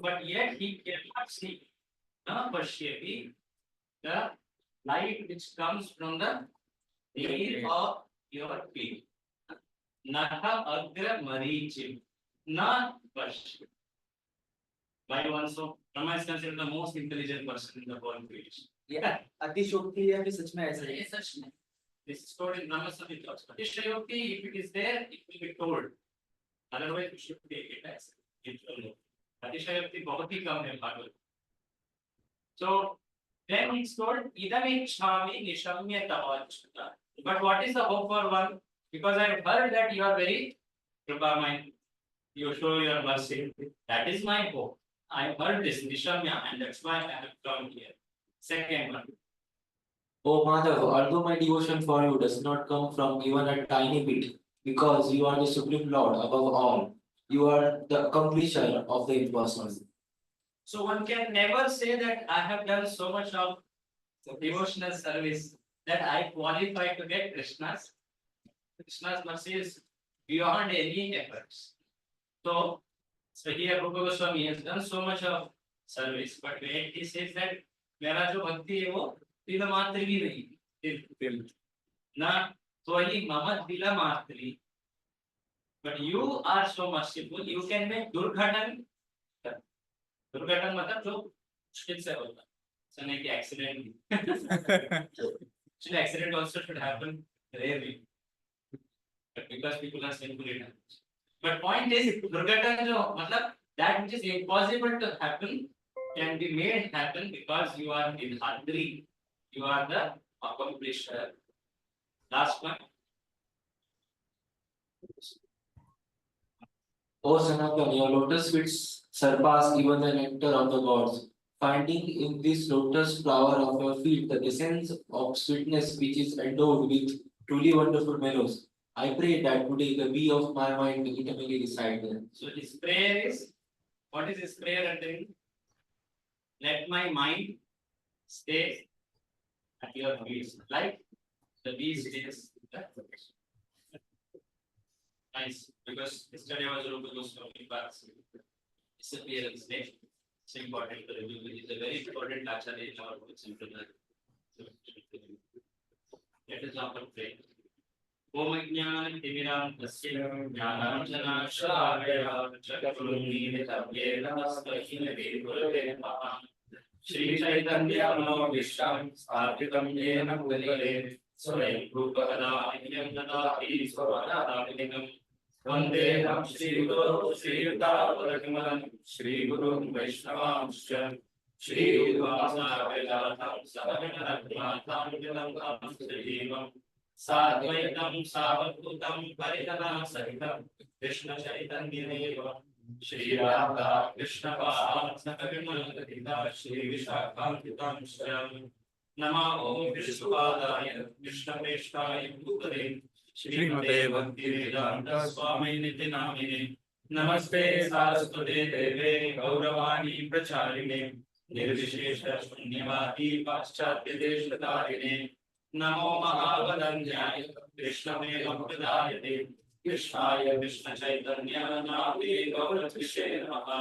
but yet he cannot see. Na pashyati, the light which comes from the heel of your feet. Natha agra marichim, na pashyati. Why one so? Brahma is considered the most intelligent person in the whole creation. Yeah, अतिशयोक्ति है कि सच में ऐसा है? सच में. This is told in Brahma Samhita. Atishayokti, if it is there, it will be told. Otherwise, we should take it as it will know. Atishayokti बहुत ही कम है Bhagavat. So then it's told idamikshami nishamya tavachta. But what is the hope for one? Because I have heard that you are very Kripamay, you show your mercy. That is my hope. I have heard this nishamya, and that's why I have come here. Second one. O Madhav, although my devotion for you does not come from even a tiny bit, because you are the Supreme Lord above all, you are the accomplisher of the impossible. So one can never say that I have done so much of devotional service that I qualify to get Krishna's mercy is beyond any efforts. So here Rupa Goswami has done so much of service, but when he says that मेरा जो भक्ति है वो तिल मात्र भी नहीं ना तो ही मम तिल मात्री. But you are so merciful, you can make दुर्घटन मतलब जो मुश्किल से होता है, नहीं कि accident. Actually, accident also should happen rarely, but because people are sinfully damaged. But point is, दुर्घटन जो मतलब that which is impossible to happen can be made happen because you are in Hadri, you are the accomplisher. Last one. O Sanatan, your lotus feet surpass even the nectar of the gods. Finding in this lotus flower of your feet the essence of sweetness which is endowed with truly wonderful mellows, I pray that today the bee of my mind eternally reside there. So his prayer is, what is his prayer until? Let my mind stay at your feet, like the bee stays at the feet. Nice, because yesterday was Rupa Goswami Park's disappearance day. It's important to review. It is a very important acharya in our books. Let us offer prayer. Om Jnana Timiram Tasya Jnananjana Shalaya Chakrunni Tavyena Stahina Virgurave Maha Shri Chaitanya Manavisham Sthapitam Yena Bhutale Swayam Rupada Ahyam Dadati Swavadadabhinam Vandeham Shri Guru Shri Yuddhavadakamalam Shri Guru Vaishnavamscha Shri Udvasa Vedatam Savanarathmatam Vidam Srivam Sadvaitam Savakutam Paritana Sahitam Krishna Chaitanya Deva Shri Radha Krishna Sakavimana Shri Vishakhantitam Shyam Nama Om Vishnupadaya Krishna Meshtaya Bhutale Shrimate Bhakti Vedanta Swami Niti Namine Namaste Saraswate Deve Gauravani Pracharine Nirvishesha Shunyavadi Paschatya Deshatarine Namo Mahavadanyaya Krishna Mela Pradayate Krishnaya Krishna Chaitanya Nami Gauratishe Namaha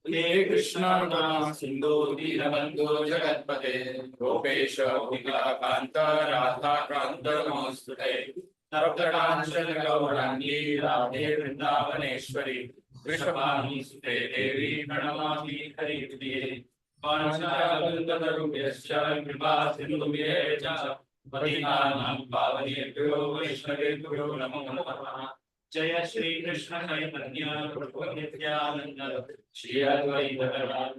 He Krishna Sindhu Dhinabandhu Jagatpate Gopesha Gopika Kanta Radha Kanta Namostute Taraptakanchana Gaurangi Radhe Vrindavaneshwari Vrishabhani Sute Devi Pranamati Hari Priye Panchakalpatarubhyascha Kripa Sindhubhyecha Patitanam Pavanebhyo Vaishnavebhyo Namo Namaha Jaya Shri Krishna Chaitanya Prabhu Nityananda Shri Advaita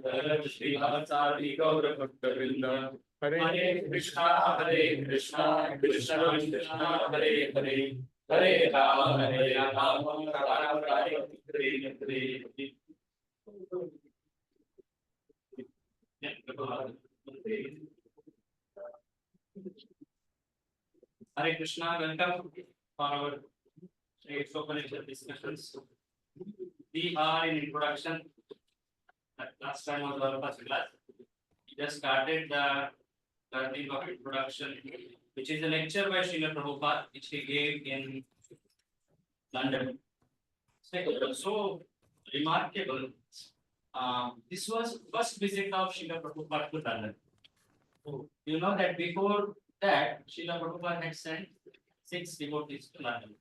Gadadhar Shri Bhattacharya Gaura Bhakta Hare Krishna Krishna Krishna Krishna Hare Hare Hare Rama Rama Rama Hare Hare. Hare Krishna, welcome for our Isopanishad discussions. We are in introduction. Last time was our first class. We just started the learning of introduction, which is a lecture by Srila Prabhupada, which he gave in London. So remarkable This was first visit of Srila Prabhupada to London. So, you know that before that, Srila Prabhupada had sent 6 devotees to London.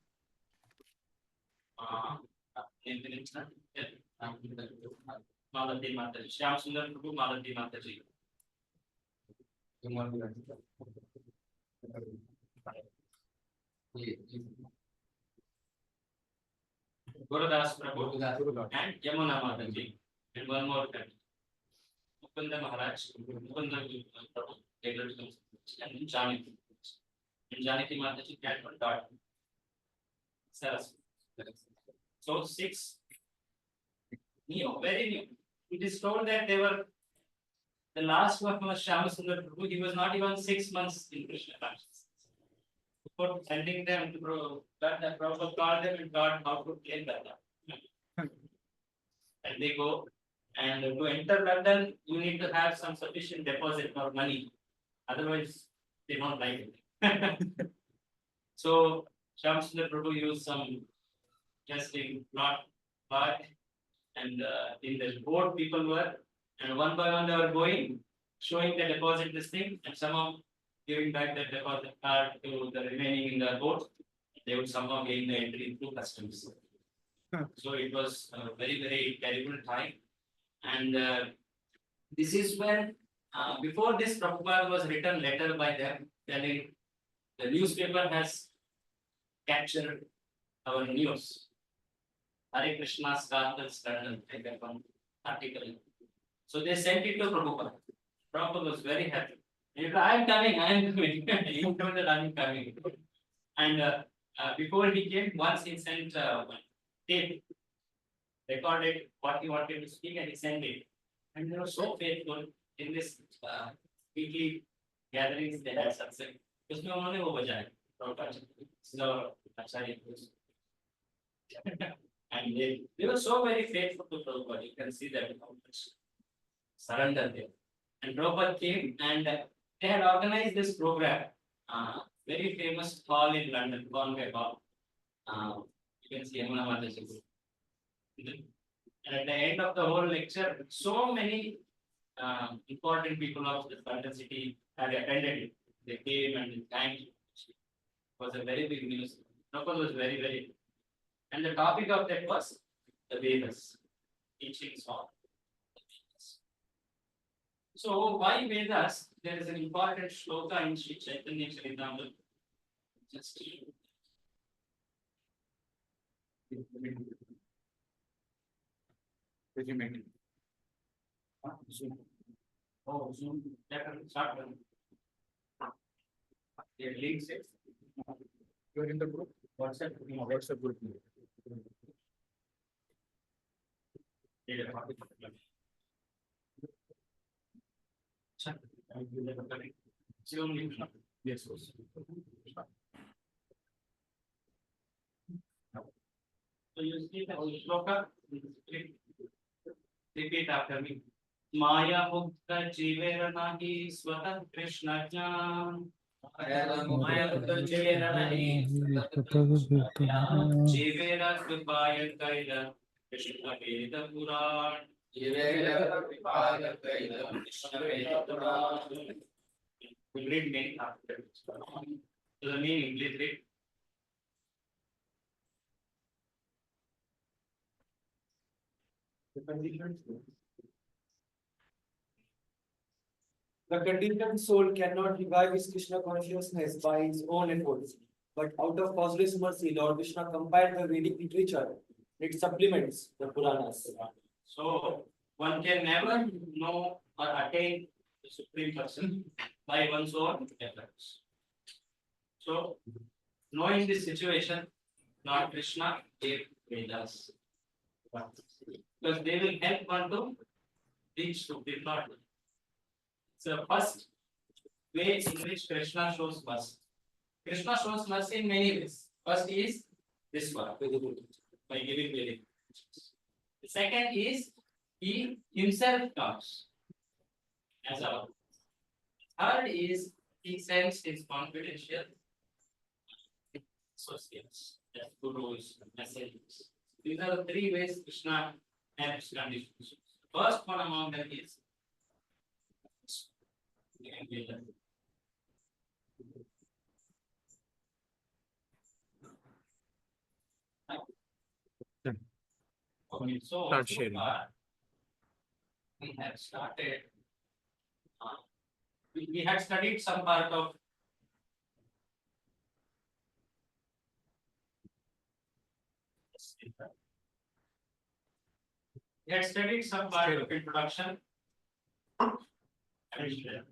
Malati Mataji, Shyam Sundar Prabhu, Malati Mataji. Gurudas Prabhu and Yamuna Mataji, and one more country. Mukunda Maharaj, Mukunda Prabhu, later becomes and Janaki. And Janaki Mataji had one daughter, Saraswati. So 6 new, very new. It is told that they were the last one was Shyamasundar Prabhu. He was not even 6 months in Krishna consciousness. Before sending them to the Prabhupada called them and taught how to play London. And they go, and to enter London, you need to have some sufficient deposit or money. Otherwise, they don't like it. So Shyamasundar Prabhu used some just in not but and in the boat people were, and one by one they were going, showing the deposit this thing, and somehow giving back the deposit card to the remaining in the boat. They would somehow gain the entry through customs. So it was a very, very terrible time. And this is when, before this, Prabhupada was written letter by them telling the newspaper has captured our news. Hare Krishna's Kartal London, like that one article. So they sent it to Prabhupada. Prabhupada was very happy. He said, I am coming, I am coming. He told that I am coming. And before he came, once he sent tape, recorded what he wanted to speak, and he sent it. And they were so faithful in this weekly gatherings they had success. उसमें उन्होंने वो बजाया Prabhupada. And they were so very faithful to Prabhupada. You can see that surrender there. And Prabhupada came, and they had organized this program, very famous hall in London, Conway Hall. You can see Yamuna Mataji. And at the end of the whole lecture, so many important people of the London city had attended it. They came and thanked. It was a very big news. Prabhupada was very, very. And the topic of that was the Vedas, teachings of the Vedas. So why Vedas? There is an important shloka in Sri Chaitanya Charitamrita. Just Zoom. Oh, Zoom. Let us start. The link says. You are in the group. WhatsApp group. Yes. So you see the shloka, repeat after me. Maya mukta jivera nahi swata Krishna jnana. Maya mukta jivera nahi jivera kripaya kaila Krishna Veda Puran. Jivera kripaya kaila Krishna Veda Puran. We read many after. So the meaning, please read. The conditioned soul cannot revive his Krishna consciousness by his own efforts, but out of causeless mercy, Lord Krishna compiled the Vedic literature. It supplements the Puranas. So one can never know or attain the Supreme Person by one's own efforts. So knowing this situation, Lord Krishna gave Vedas. Because they will help one to reach Supreme Lord. So first way in which Krishna shows mercy. Krishna shows mercy in many ways. First is this one, by giving Vedic. The second is he himself comes as our. Third is he sends his confidential associates, gurus, messengers. These are the 3 ways Krishna helps conditions. First one among them is okay, so Start sharing. We have started. We had studied some part of we had studied some part of introduction. And share.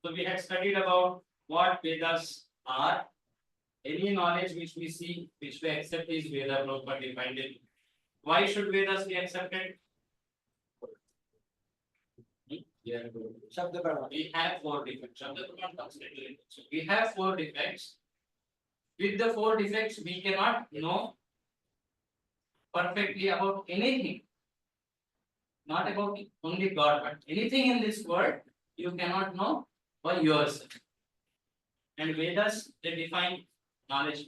So we had studied about what Vedas are. Any knowledge which we see, which we accept is Veda proper defined it. Why should Vedas be accepted? Shabda Pradhan. We have four defects. Shabda Pradhan comes later. So we have four defects. With the four defects, we cannot know perfectly about anything. Not about only God, but anything in this world, you cannot know by yourself. And Vedas, they define knowledge.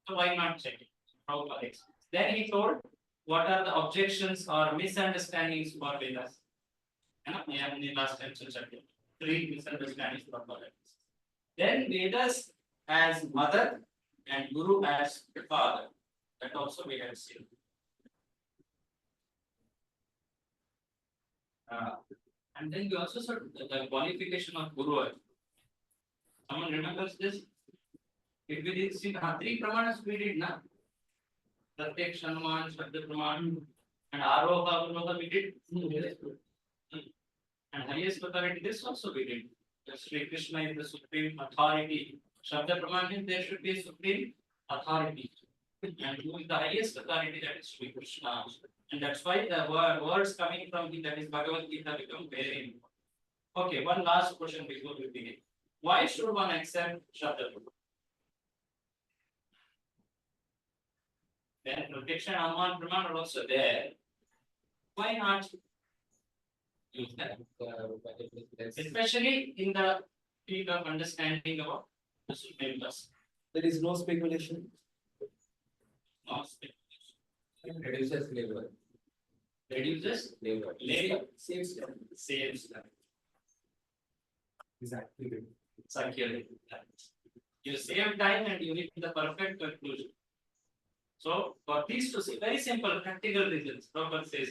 So why not check it? Prabhupada explains. Then he told what are the objections or misunderstandings for Vedas. In the last lecture, three misunderstandings for Vedas. Then Vedas as mother and Guru as father. That also we have seen. And then we also saw the qualification of Guru. Someone remembers this? If we did see three pramanas we did now. Pratyak, Shanuman, Shabda Praman, and Aroha, Avroha we did. And highest authority, this also we did. The Sri Krishna is the supreme authority. Shabda Praman means there should be a supreme authority. And who is the highest authority? That is Sri Krishna. And that's why the words coming from him, that is Bhagavad Gita, become very important. Okay, one last question before we begin. Why should one accept Shabda Praman? Then protection Aman Praman are also there. Why not use that? Especially in the field of understanding about the Supreme Person. There is no speculation. No speculation. Reduces labor. Reduces Labor. labor, Saves saves time. Exactly. Circularity. You save time and you reach the perfect conclusion. So for these to see very simple practical reasons, Prabhupada says,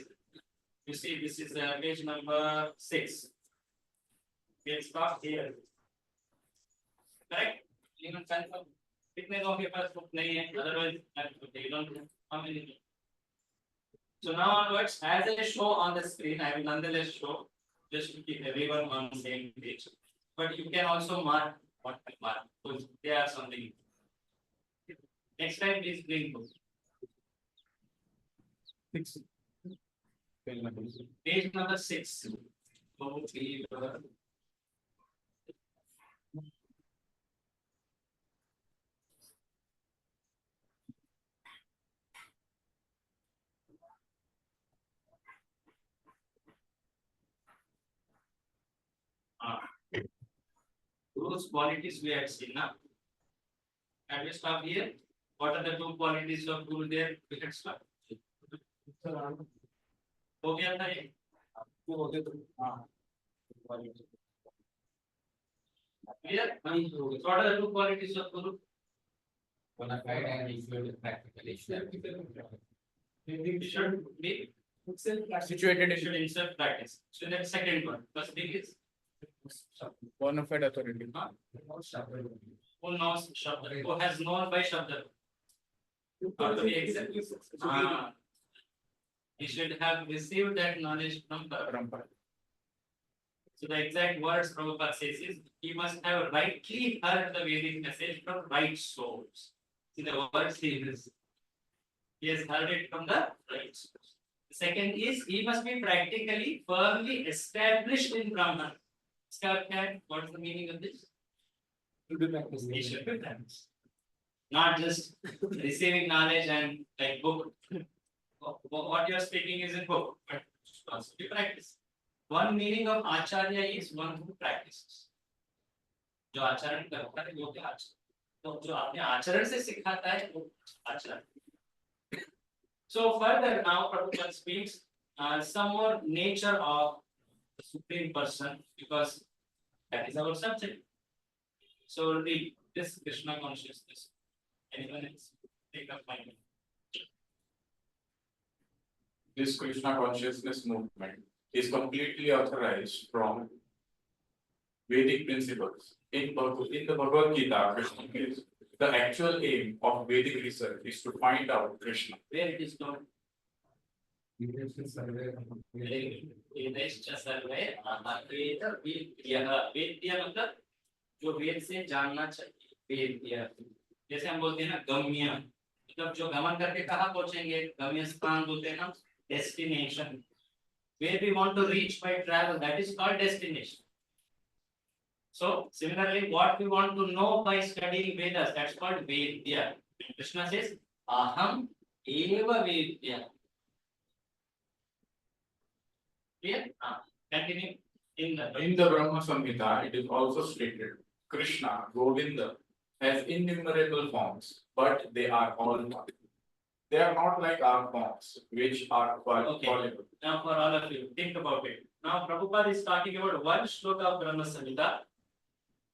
you see this is page number 6. We'll start here. Correct? Even confirm. कितने लोगों के पास book नहीं है? Otherwise, you don't know how many. So now onwards, as I show on the screen, I will nonetheless show just to keep everyone on the same page. But you can also mark what I mark, because they are something. Next time, please bring book. 6. Page number 6. So, we Guru's qualities we had seen now. Can we stop here? What are the two qualities of Guru there? We can stop. हो गया था ये? Clear? What are the two qualities of Guru? Bona fide and issued practically. Should be Situated should insert practice. So that's second one. First thing is bona fide authority. who knows Shabda, who has known by Shabda. How to be exact? He should have received that knowledge from Parampara. So the exact words Prabhupada says is, he must have rightly heard the Vedic message from right source. See the words he uses. He has heard it from the right source. The second is, he must be practically firmly established in Brahman. What is the meaning of this? He should be practiced. Not just receiving knowledge and like book. What you are speaking is in book, but also be practice. One meaning of Acharya is one who practices. जो आचरण करता है वो क्या आचरण? तो जो आपने आचरण से सिखाता है वो आचरण. So further now Prabhupada speaks some more nature of the Supreme Person because that is our subject. So read this Krishna consciousness. Anyone else? Take up my name. This Krishna consciousness movement is completely authorized from Vedic principles. In the Bhagavad Gita, Krishna says the actual aim of Vedic research is to find out Krishna. Where it is known? वेदश्च सर्वे वेद वेद्यः. वेद्य मतलब जो वेद से जानना चाहिए. वेद्य जैसे हम बोलते हैं ना गम्य, मतलब जो गमन करके कहाँ पहुंचेंगे. गम्य स्थान बोलते हैं ना, destination. Where we want to reach by travel, that is called destination. So similarly, what we want to know by studying Vedas, that's called Vedya. Krishna says, Aham eva Vedya. Clear? Continue. In the Brahma Samhita, it is also stated Krishna, Govinda, has innumerable forms, but they are all one. They are not like our forms, which are Okay. fallible. Now for all of you, think about it. Now Prabhupada is talking about one shloka of Brahma Samhita,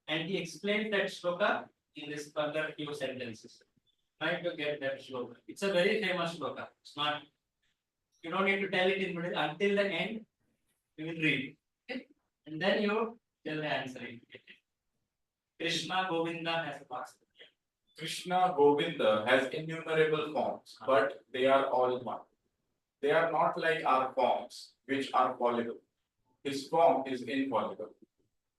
and he explains that shloka in this further few sentences. Try to get that shloka. It's a very famous shloka. It's not, you don't need to tell it in middle until the end. You will read. Okay? And then you tell the answer. Krishna Govinda has a past. Krishna, Govinda has innumerable forms, but they are all one. They are not like our forms, which are fallible. His form is infallible.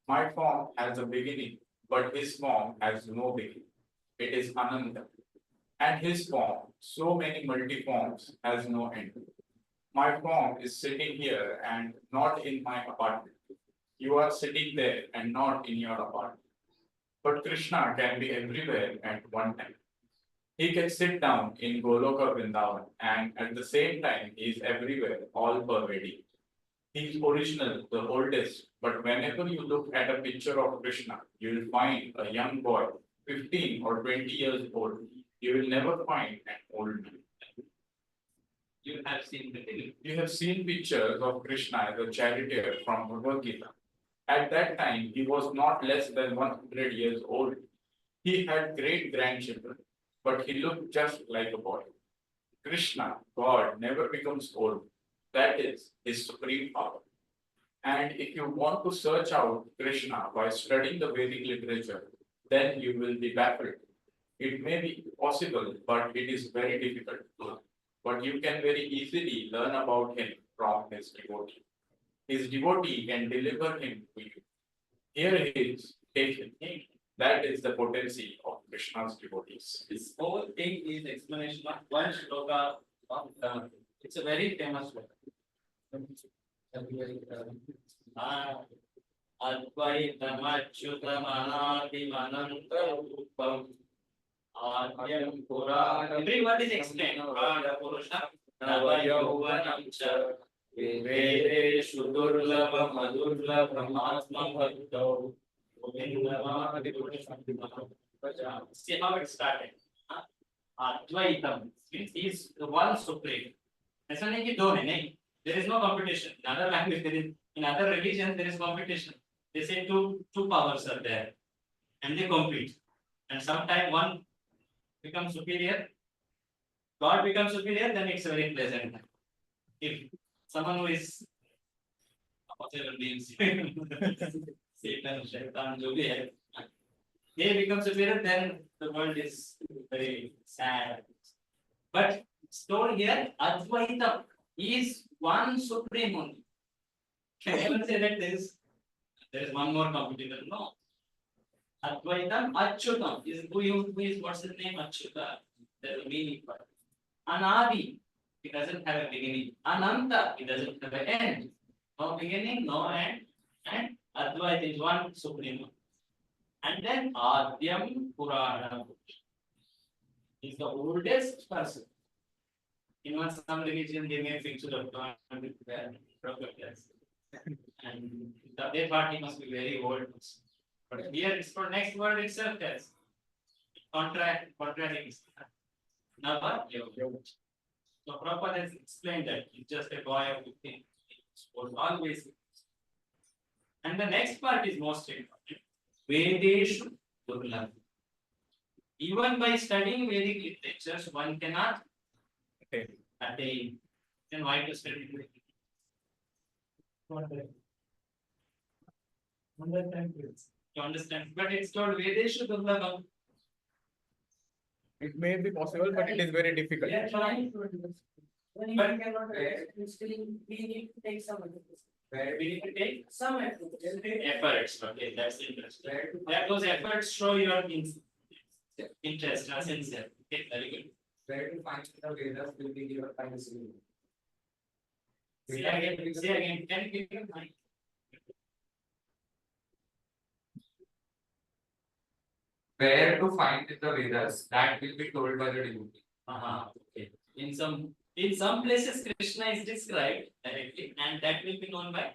My form has a beginning, but his form has no beginning. It is Ananta. And his form, so many multiforms, has no end. My form is sitting here and not in my apartment. You are sitting there and not in your apartment. But Krishna can be everywhere at one time. He can sit down in Goloka Vrindavan and at the same time he is everywhere, all pervading. He is original, the oldest, but whenever you look at a picture of Krishna, you will find a young boy, 15 or 20 years old. You will never find an old man. You have seen the film. You have seen pictures of Krishna as a charioteer from Bhagavad Gita. At that time, he was not less than 100 years old. He had great grandchildren, but he looked just like a boy. Krishna, God, never becomes old. That is his supreme power. And if you want to search out Krishna by studying the Vedic literature, then you will be baffled. It may be possible, but it is very difficult. But you can very easily learn about him from his devotee. His devotee can deliver him to you. Here he is, take him. That is the potency of Krishna's devotees. This whole thing is explanation of one shloka of it's a very famous shloka. Advaitam achyutam anadim anantarupam Adyam Purana. Every word is explained. Prana Purusha Navayauvanam cha Vedeshu Durlabham Adurlabham Atma Bhaktau Govindamadi Purusham. See how it started. Advaitam means he is the one supreme. ऐसा नहीं कि दो है नहीं. There is no competition. In other language there is, in other religions there is competition. They say two powers are there, and they compete. And sometimes one becomes superior. God becomes superior, then it's very pleasant. If someone who is whatever names, Satan, Shaitan, जो भी है, they become superior, then the world is very sad. But stored here, Advaita is one supreme only. Can anyone say that there is one more competitor? No. Advaitam Achyutam is who is what's his name? Achyuta. There's a meaning for it. Anadi, it doesn't have a beginning. Ananta, it doesn't have an end. No beginning, no end. And Advaita is one supreme. And then Adyam Purana is the oldest person. In some religion, they may think to the prophets. And they thought he must be very old. But here it's for next word itself as contradicts. Nava yoga. So Prabhupada has explained that he's just a boy of 15. Was always. And the next part is most important. Vedeshu Durlabh. Even by studying Vedic literatures, one cannot attain. Then why to study Vedic? You understand? But it's called Vedeshu Durlabham. It may be possible, but it is very difficult. Yeah, trying to do this. When you cannot, we need to take some efforts. Where we need to take Some efforts. efforts. Okay, that's interesting. That those efforts show your interest, sincere. Okay, very good. Where to find the Vedas will be given by the Guru. Say again, can you give me a mic? Where to find the Vedas, that will be told by the devotee. Okay. In some places Krishna is described directly, and that will be known by.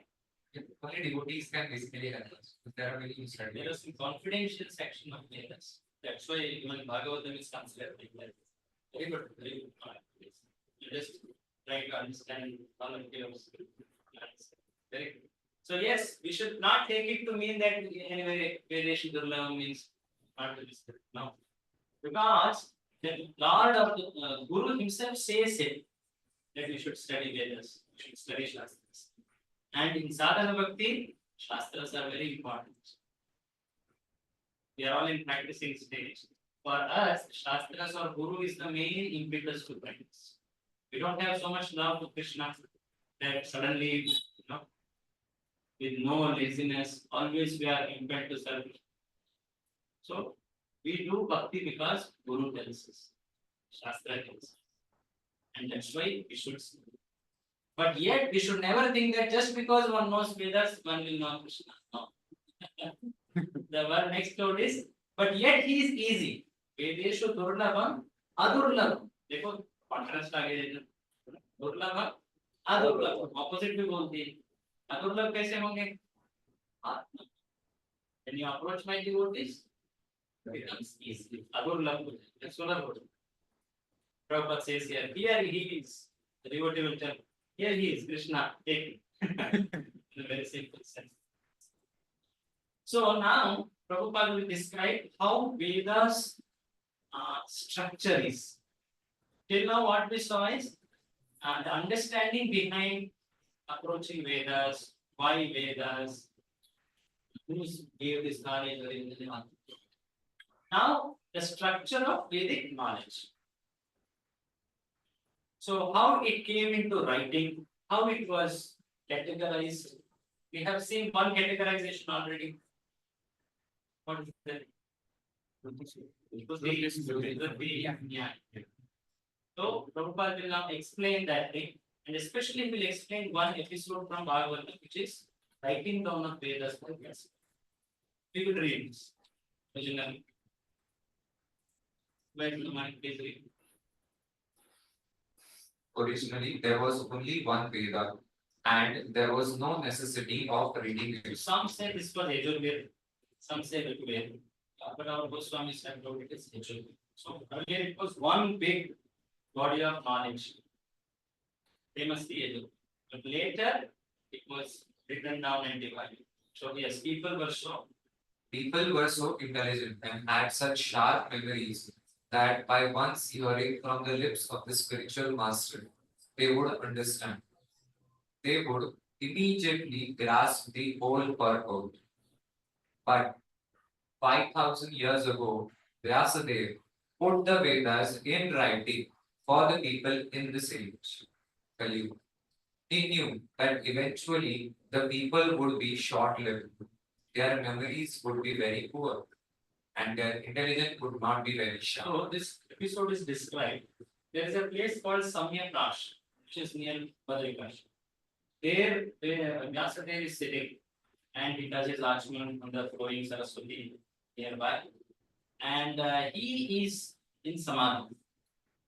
Only devotees can basically help us. There are many There studies. is some confidential section of Vedas. That's why even Bhagavatam is considered like that. Very good, very good. You just try to understand all of yours. Very good. So yes, we should not take it to mean that anyway Vedeshu Durlabham means not to be studied. No. Because the Lord of the Guru himself says it that we should study Vedas, we should study Shastras. And in sadhana bhakti, Shastras are very important. We are all in practicing stage. For us, Shastras or Guru is the main impetus to practice. We don't have so much love to Krishna that suddenly, with no laziness, always we are impelled to serve. So, we do bhakti because Guru tells us, Shastra tells us. And that's why we should study. But yet, we should never think that just because one knows Vedas, one will know Krishna. No. The word next word is, but yet he is easy. Vedeshu Durlabham, Adurlabham. देखो contrast आ गया इधर. Durlabham, Adurlabham. Opposite भी बोलती है. Adurlabh कैसे होंगे? When you approach my devotees, it becomes easy. Adurlabh. That's what I wrote. Prabhupada says here, here he is. The devotee will tell, here he is, Krishna, take it. In a very simple sense. So now, Prabhupada will describe how Vedas structure is. Till now, what we saw is the understanding behind approaching Vedas, why Vedas, who gave this knowledge. Now, the structure of Vedic knowledge. So, how it came into writing, how it was categorized. We have seen one categorization already. What is that? Yeah. So, Prabhupada will now explain that thing, and especially will explain one episode from Bhagavatam, which is writing down of Vedas for us. We will read this. Originally. Where is the mind? Please read. Originally, there was only one Veda, and there was no necessity of reading it. Some say this was Yajurveda, some say Rigveda, but our Goswami said no, it is Yajurveda. So earlier it was one big body of knowledge, famously Yajurveda. But later it was written down and divided. So yes, people were so intelligent and had such sharp memories that by once hearing from the lips of the spiritual master, they would understand. They would immediately grasp the whole purport. But 5,000 years ago, Vyasadeva put the Vedas in writing for the people in this age, Kali Yuga. He knew that eventually the people would be short-lived. Their memories would be very poor, and their intelligence would not be very sharp. So this episode is described. There is a place called Samyaprash, which is near Badrikash. There, Vyasadeva is sitting, and he does his achman on the flowing Saraswati nearby. And he is in Samadhi.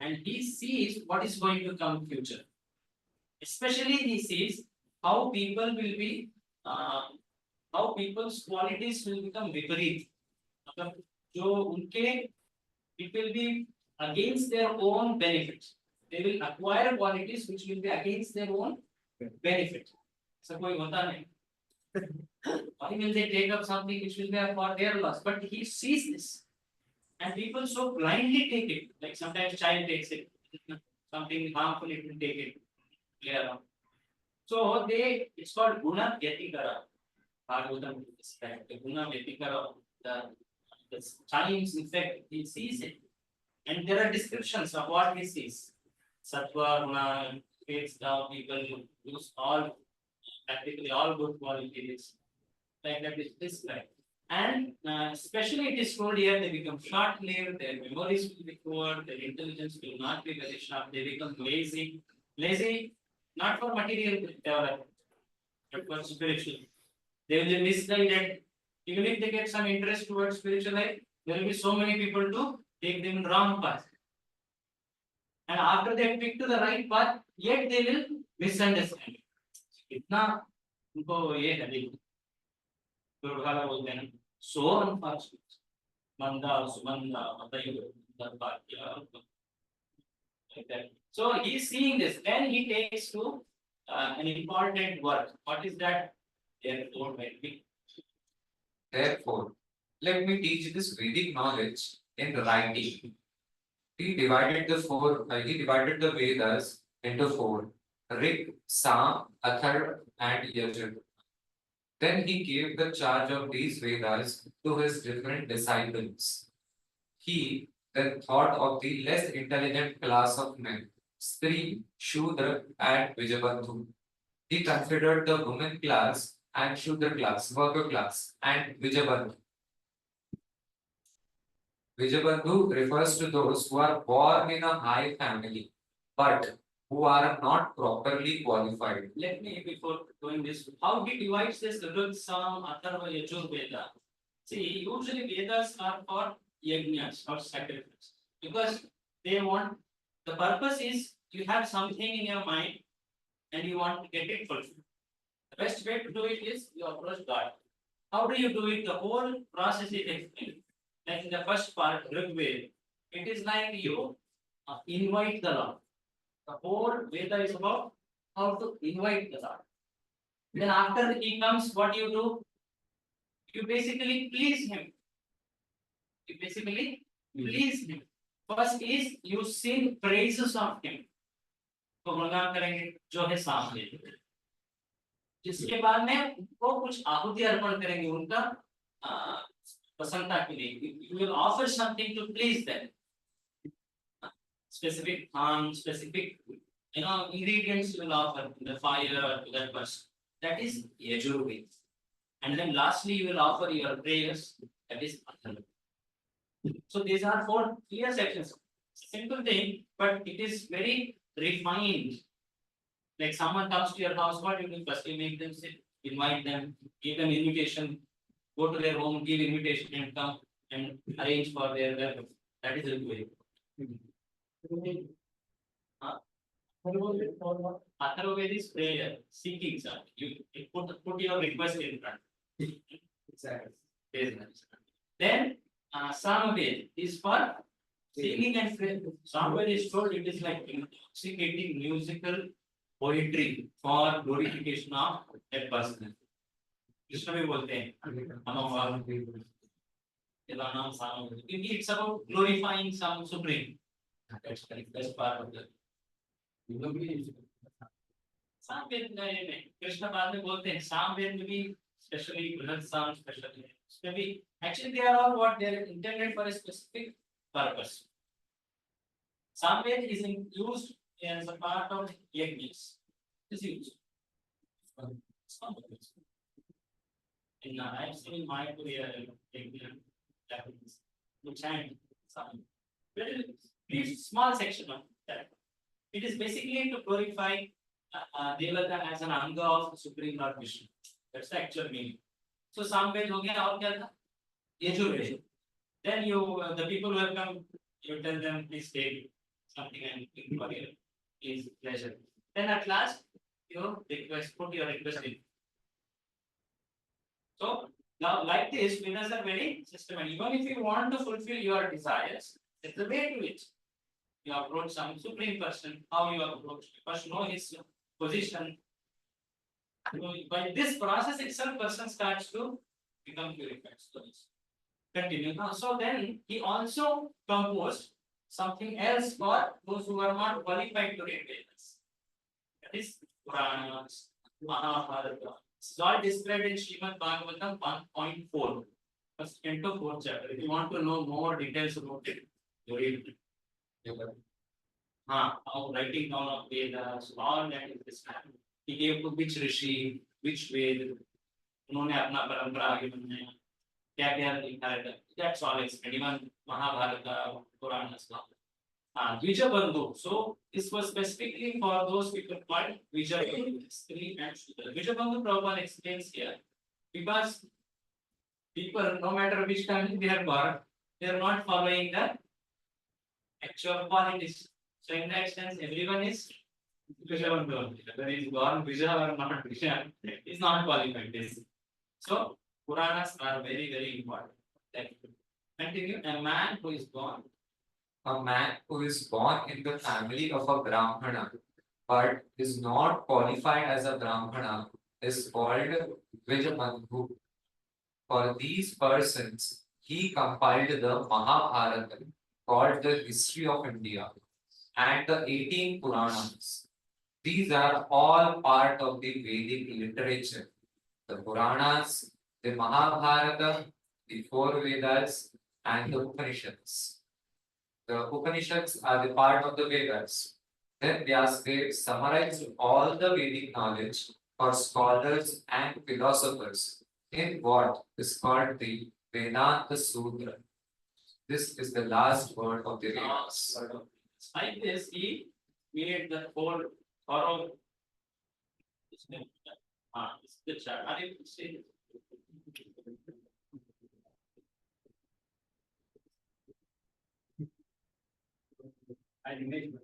And he sees what is going to come future. Especially he sees how people will be, how people's qualities will become viparit. मतलब जो उनके it will be against their own benefits. They will acquire qualities which will be against their own benefit. So कोई होता नहीं. Why will they take up something which will be for their loss? But he sees this, and people so blindly take it. Like sometimes child takes it, something harmful it will take it. Yeah. So it's called guna vyatikara. Bhagavatam describes the guna vyatikara. The child's effect, he sees it, and there are descriptions of what he sees. Sattva, guna, fates, down people use all practically all good qualities. Like that is described. And especially it is told here they become short-lived, their memories will be poor, their intelligence will not be very sharp, they become lazy. Lazy not for material development, but for spiritual. They will be misguided. Even if they get some interest towards spiritual life, there will be so many people to take them in wrong path. And after they pick to the right path, yet they will misunderstand. इतना उनको ये है देखो दुर्भाग्य बोलते हैं so unfortunate manda sumanda matayo darbhagya like that. So he is seeing this, then he takes to an important work. What is that? Therefore, Therefore, let me teach this Vedic knowledge in writing. He divided the Vedas into four: Rig, Sam, Athar, and Yajur. Then he gave the charge of these Vedas to his different disciples. He then thought of the less intelligent class of men, Stri, Shudra, and Vijabandhu. He considered the women class and Shudra class, worker class, and Vijabandhu. Vijabandhu refers to those who are born in a high family, but who are not properly qualified. let me before doing this, how he divides this Rig, Sam, Atharva, Yajur Veda. See, usually Vedas are for yajnas or sacrifice because they want the purpose is you have something in your mind and you want to get it fulfilled. The best way to do it is you approach God. How do you do it? The whole process is explained. Like in the first part, Rig Veda, it is like you invite the Lord. The whole Veda is about how to invite the Lord. Then after he comes, what you do? You basically please him. You basically please him. First is you sing praises of him. तो गुणगान करेंगे जो है सामने. जिसके बाद में वो कुछ आहुति अर्पण करेंगे उनका प्रसन्नता के लिए. You will offer something to please them. Specific specific ingredients you will offer to the fire to that person. That is Yajurveda. And then lastly you will offer your prayers. That is Atharva. So these are four clear sections. Simple thing, but it is very refined. Like someone comes to your house, what you do first? You make them sit, invite them, give them invitation, go to their home, give invitation and come and arrange for their welcome. That is the way. Atharva is prayer, seeking something. You put your request in front. Exactly. Then Samaved is for singing and prayer. Samaved is told it is like intoxicating musical poetry for glorification of that person. Krishna भी बोलते हैं it's about glorifying some supreme. That's the best part of the Samved में कृष्ण बाद में बोलते हैं Samved में भी especially Brihad Sam especially actually they are all what they are intended for a specific purpose. Samved is used as a part of yajnas. Is used. In I have seen my career Japanese to chant some very small section of that. It is basically to glorify Devata as an anga of Supreme Lord Vishnu. That's the actual meaning. So Samved हो गया और क्या था? Yajurveda. Then you the people who have come, you tell them please take something and for your please pleasure. Then at last you request, put your request in. So now like this, Vedas are very systematic. Even if you want to fulfill your desires, It's the way to it. You approach some supreme person, how you approach, you first know his position. By this process itself, person starts to become purified. So continue. Now, so then he also composed something else for those who are not qualified to read Vedas. That is Puranas, Mahabharata. It's all described in Srimad Bhagavatam 1.4. First into fourth chapter. If you want to know more details about it, you read it. How writing down of Vedas, all that is described. He gave to which rishi, which Ved, उन्होंने अपना परंपरा आगे बनाया, क्या क्या लिखा है, that's all explained. Even Mahabharata, Puranas, Vijabandhu. So this was specifically for those people called Vijabandhu, Sri and Shudra. Vijabandhu Prabhupada explains here because people, no matter which family they are born, they are not following the actual qualities. So in that sense, everyone is Vijabandhu. Whether he is born Vija or not Vija, is not qualified. So Puranas are very, very important. Continue. A man who is born. A man who is born in the family of a Brahmana but is not qualified as a Brahmana is called Vijabandhu. For these persons, he compiled the Mahabharata, called the History of India, and the 18 Puranas. These are all part of the Vedic literature. The Puranas, the Mahabharata, the four Vedas, and the Upanishads. The Upanishads are the part of the Vedas. Then Vyasdev summarized all the Vedic knowledge for scholars and philosophers in what is called the Vedanta Sutra. This is the last word of the Vedas. Like this, he made the whole thorough. This is the chart. Are you seeing it? I image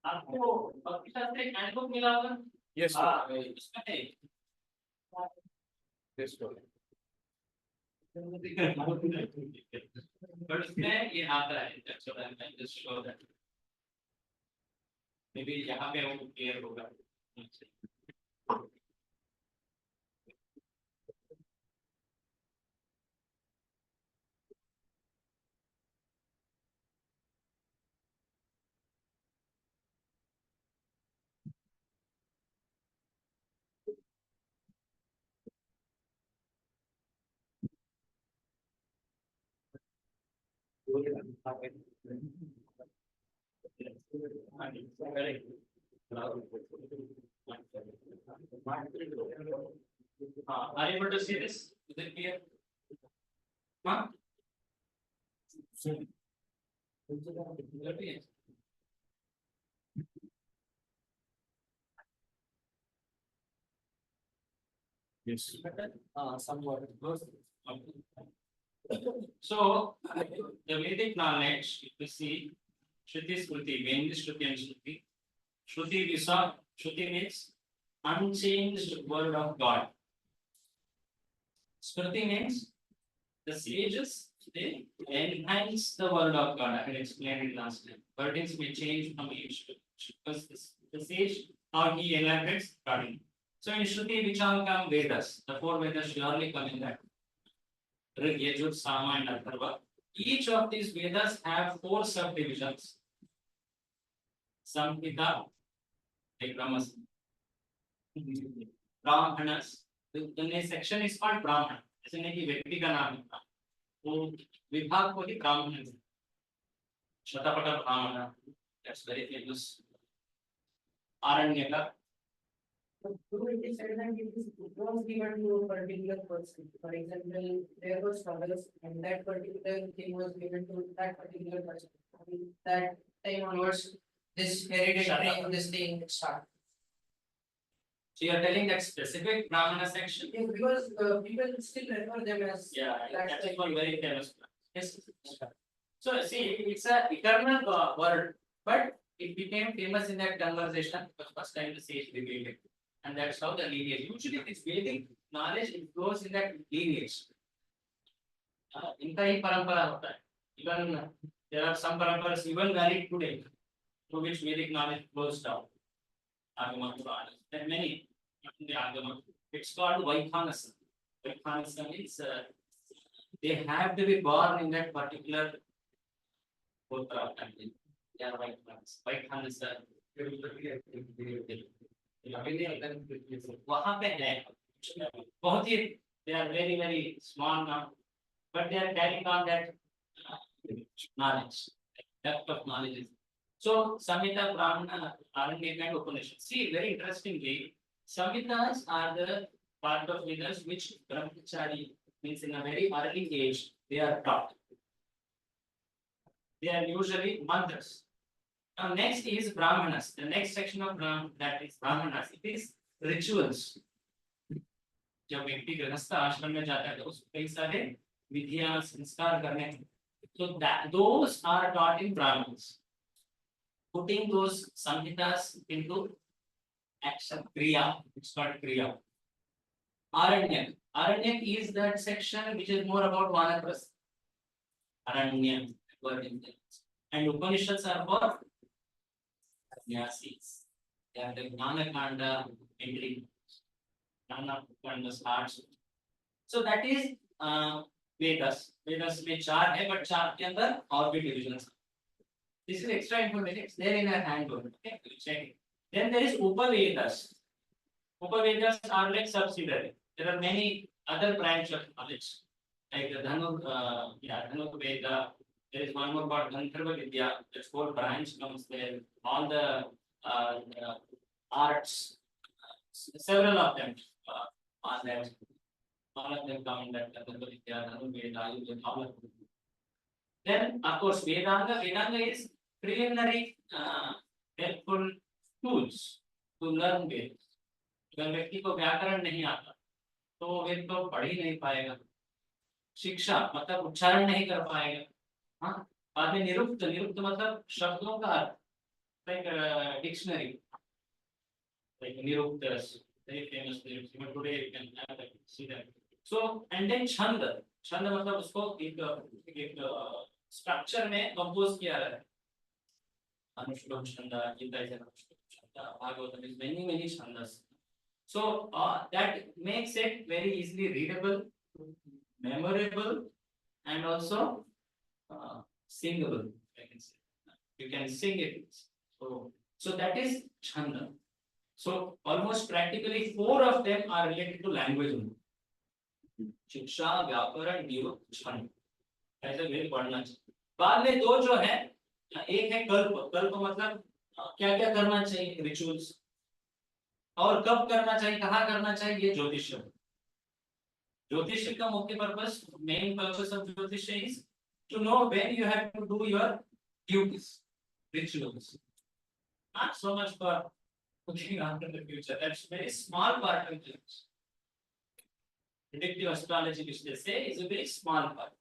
आपको भक्ति Shastri handbook मिला होगा? Yes, sir. इसमें है। Yes, sir. But इसमें ये आता है, that's what I'm trying to show that. Maybe यहाँ पे वो clear होगा. Are you able to see this? Is it clear? Huh? Yes. Somewhat. So, the Vedic knowledge, if you see, Shruti Smriti, mainly Shruti and Smriti. Shruti we saw, Shruti means unchanged word of God. Smriti means the sages, they enhance the word of God. I had explained it last time. Wordings may change from age to age because the sage, how he elaborates according. So in Shruti, which all come Vedas, the four Vedas surely come in that. Rig, Yajur, Sama, and Atharva. Each of these Vedas have four subdivisions. Samhita, like Brahmas. Brahmanas. The next section is called Brahmana. ऐसे नहीं कि व्यक्ति का नाम है वो विभाग को ही ब्राह्मण है Shatapatha Brahmana that's very famous Aranyaka It is said that it was given to a particular person. For example, there were struggles, and that particular thing was given to that particular person. That time onwards, this hereditary, this thing started. So you are telling that specific Brahmana section? Yes, because people still refer them as. Yeah, that is one very famous. Yes. So see, it's a eternal word, but it became famous in that conversation because first time the sage revealed it. And that's how the lineage. Usually, this Vedic knowledge it goes in that lineage. इनका ही परंपरा होता है. Even there are some paramparas even valid today, to which Vedic knowledge flows down. Agama Purana. There are many in the Agama. It's called Vaikhanasam. Vaikhanasam is they have to be born in that particular Gotra family. They are Vaikhanasam. वहाँ पे है बहुत ही they are very very small now, but they are carrying on that knowledge, depth of knowledge. So Samhita, Brahmana, Aranyaka and Upanishads. See, very interestingly, Samhitas are the part of Vedas which Brahmachari means in a very early age they are taught. They are usually mantras. Now next is Brahmanas. The next section of that is Brahmanas. It is rituals. जब व्यक्ति गृहस्थ आश्रम में जाता है तो उसको कई सारे विधियां संस्कार करने हैं. So that those are taught in Brahmanas. Putting those samhitas into action, kriya, it's called kriya. Aranyak. Aranyak is that section which is more about Vanaprastha. Aranyak, word in there. And Upanishads are for Sanyasis. They are the Gnana Kanda entry. Gnana Kanda starts. So that is Vedas. Vedas में चार है, but चार के अंदर और भी divisions. This is extra information. It's there in our handbook. Okay, you check it. Then there is Upavedas. Upavedas are like subsidiary. There are many other branch of knowledge, like the Dhanu Veda. There is one more called Gandharva Vidya. That's whole branch comes there. All the arts, several of them are there. All of them come in that Gandharva Vidya, Dhanu Veda, Ayurveda, all of them. Then, of course, Vedanta. Vedanta is preliminary helpful tools to learn Veda. अगर व्यक्ति को व्याकरण नहीं आता तो वो वेद को पढ़ ही नहीं पाएगा. शिक्षा मतलब उच्चारण नहीं कर पाएगा. हाँ, बाद में निरुक्त. निरुक्त मतलब शब्दों का अर्थ. like dictionary, like nirukt, very famous lyrics. Even today you can have that, see that. So and then छंद. छंद मतलब उसको एक स्ट्रक्चर में कंपोज किया है. अनुश्लोक छंद, गीता is an अनुश्लोक छंद, Bhagavatam is many छंदस. So that makes it very easily readable, memorable, and also singable. I can say you can sing it. So that is chanda. So almost practically 4 of them are related to language only. शिक्षा, व्याकरण, निरुक्त, छंद. ऐसे वेद पढ़ना चाहिए. बाद में 2 जो है, एक है कल्प. कल्प मतलब क्या क्या करना चाहिए, रिचुअल्स, और कब करना चाहिए, कहाँ करना चाहिए, ये ज्योतिष. ज्योतिष का मुख्य purpose, main purpose of jyotish is to know when you have to do your duties, rituals. Not so much for looking after the future. That's very small part of it. Predictive astrology, which they say, is a very small part.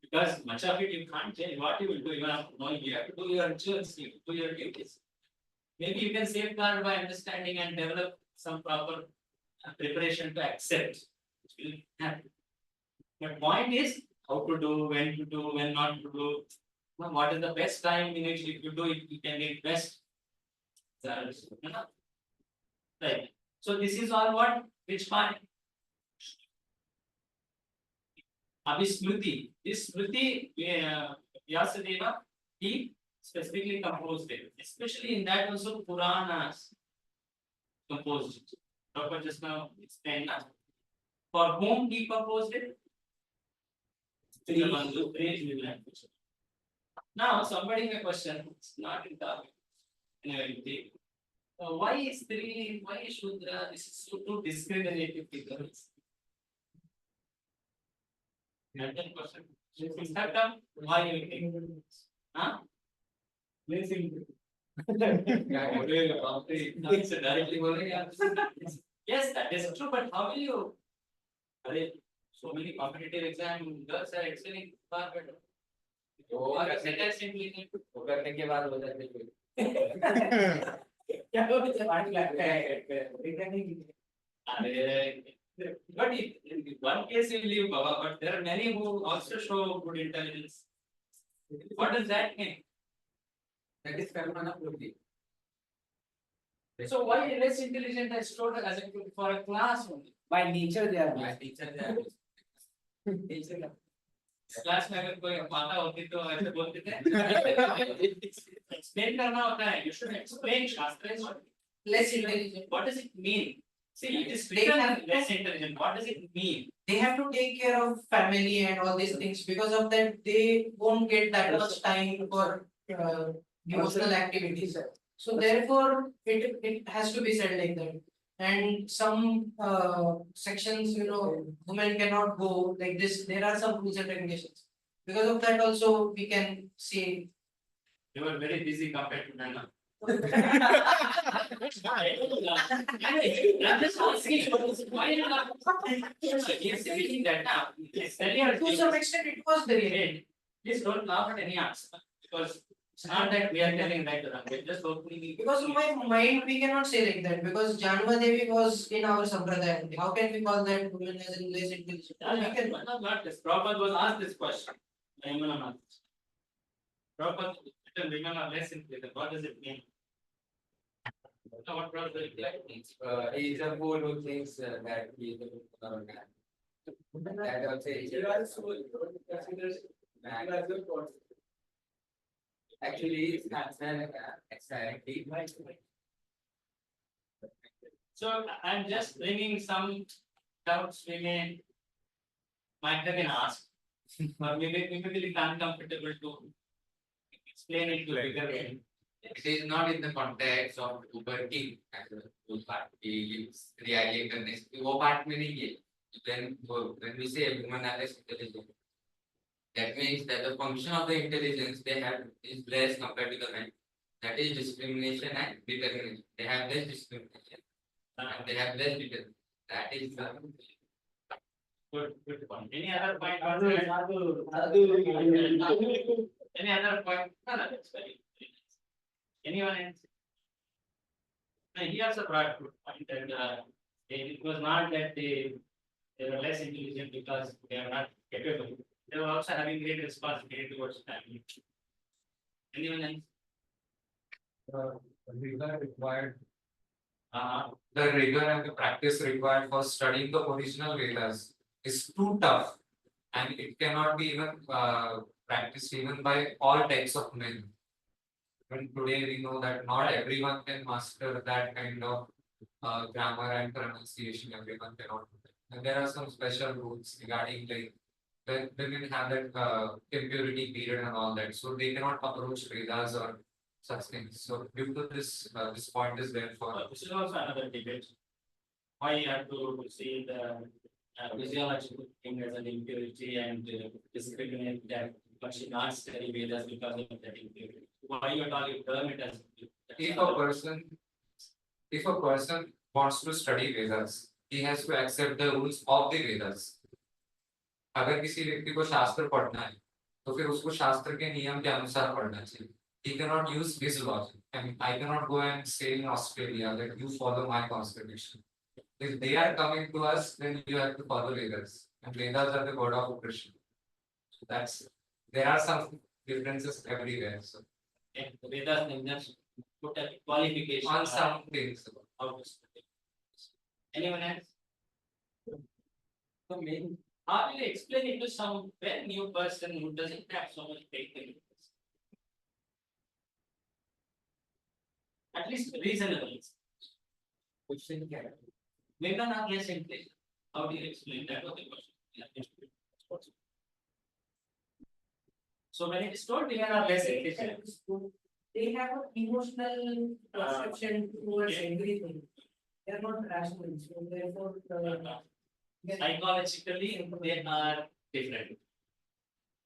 Because much of it you can't change. What you will do, you have no idea. You have to do your rituals, you do your duties. Maybe you can safeguard by understanding and develop some proper preparation to accept. Which will happen. But point is how to do, when to do, when not to do. What is the best time in which if you do it, you can get best results. Right. So this is all what? Which part? Abhismriti. This Smriti, Vyasadeva, he specifically composed it. Especially in that also Puranas composed it. Prabhupada just now explained that. For whom he composed it? Language. Now somebody may question, it's not in the anyway, why is Shudra? This is so too discriminative figures. That question. Why you think? Huh? Yes, that is true, but how will you? So many competitive exam girls are excelling far better. करने के बाद हो जाते हैं. क्या हो जाता है? अरे But in one case you leave Baba, but there are many who also show good intelligence. What does that mean? That is phenomena only. So why less intelligent as total as a for a class only? By nature they are. My teacher they are. Class में अगर कोई माता होती तो ऐसे बोलते थे explain करना होता है यू शुड एक्सप्लेन शास्त्र Less intelligent. what does it mean see it is written as less intelligent what does it mean They have to take care of family and all these things. Because of that, they won't get that much time for devotional activities. So therefore, it has to be said like that. And some sections, women cannot go like this. There are some rules and regulations. Because of that also, we can say. you were very busy compared to Nana I'm just asking why you not he's saying that now To some extent, it was the real. Hey, please don't laugh at any answer because it's not that we are telling right or wrong. We're just opening. Because in my mind, we cannot say like that. Because Janma Devi was in our sampradaya. How can we call that woman as in less intelligent? Yeah, We can. not this. Prabhupada was asked this question. Prabhupada written women are less intelligent. What does it mean? So what Prabhupada replied? He is a fool who thinks that he is a man. That also is actually it's exactly. So I'm just bringing some doubts we might have been asked, or maybe we may be uncomfortable to explain it to a bigger way. It is not in the context of working as a full part. He lives reality connects. वो part में नहीं है. When we say women are less intelligent, that means that the function of the intelligence they have is less compared to the men. That is discrimination and determination. They have less discrimination and they have less determination. That is the Good point. Any other point? Any other point? No, that's very nice. Anyone else? No, he also brought good point that it was not that they were less intelligent because they are not capable. They were also having great responsibility towards family. Anyone else? rigor required. Uh, The rigor and the practice required for studying the original Vedas is too tough, and it cannot be even practiced even by all types of men. When today we know that not everyone can master that kind of grammar and pronunciation. Everyone cannot do that. And there are some special rules regarding like when women have that impurity period and all that, so they cannot approach Vedas or such things. So due to this, this point is there for. this is also another debate. Why you have to see the physiological thing as an impurity and discriminate that but she not study Vedas because of that impurity. Why you are talking term it as If a person wants to study Vedas, he has to accept the rules of the Vedas. अगर किसी व्यक्ति को शास्त्र पढ़ना है, तो फिर उसको शास्त्र के नियम के अनुसार पढ़ना चाहिए. He cannot use his logic. I mean, I cannot go and say in Australia that you follow my constitution. If they are coming to us, then you have to follow Vedas. And Vedas are the word of Krishna. So there are some differences everywhere. So the Vedas can just put a qualification on some things. how to study. Anyone else? So main How will you explain it to some very new person who doesn't have so much faith in it? At least reasonable. question can. Women are less intelligent. How do you explain that? Was the question. So when it is told women are less intelligent, They have an emotional perception towards everything. They are not rational, so therefore. psychologically they are different.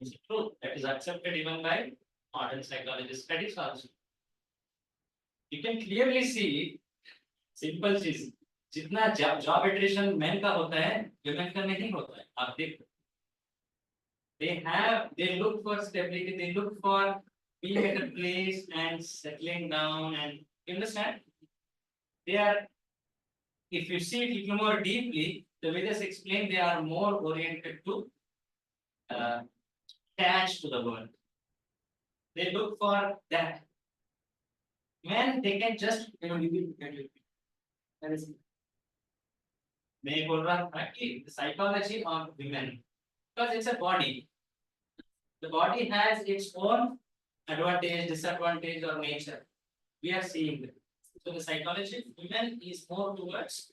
Is it true? That is accepted even by modern psychology studies also. You can clearly see simple चीज जितना job attrition men का होता है women का नहीं होता है आप देखो. They look for stability, they look for being at a place and settling down and you understand? They are, if you see it little more deeply, the Vedas explain they are more oriented to attach to the world. They look for that. Men, they can just, that is, मैं बोल रहा था कि the psychology of women, because it's a body. The body has its own advantage, disadvantage, or nature. We are seeing it. So the psychology of women is more towards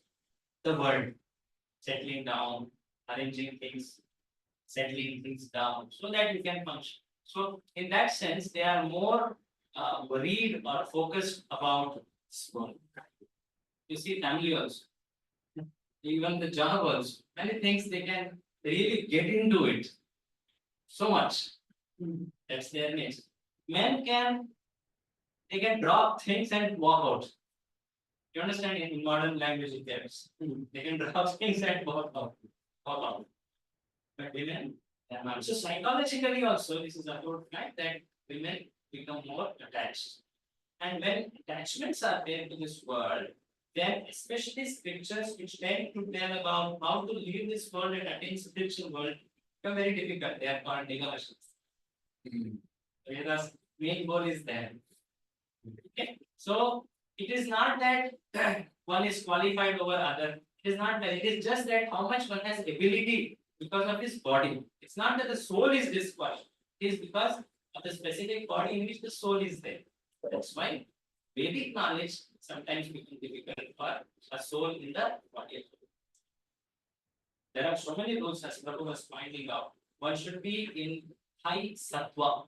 the world, settling down, arranging things, settling things down, so that you can function. So in that sense, they are more worried or focused about this world. You see, family also, even the job also, many things they can really get into it so much. That's their nature. Men they can drop things and walk out. You understand in modern language terms? They can drop things and walk out. But women, they are not. So psychologically also, this is a good fact that women become more attached. And when attachments are there to this world, then especially scriptures which tend to tell about how to leave this world and attain spiritual world become very difficult. They are called negations. Veda's main goal is there. Okay, so it is not that one is qualified over other. It is not that. It is just that how much one has ability because of his body. It's not that the soul is disqualified. It is because of the specific body in which the soul is there. That's why Vedic knowledge sometimes becomes difficult for a soul in the body. There are so many rules as Prabhu was pointing out. One should be in high sattva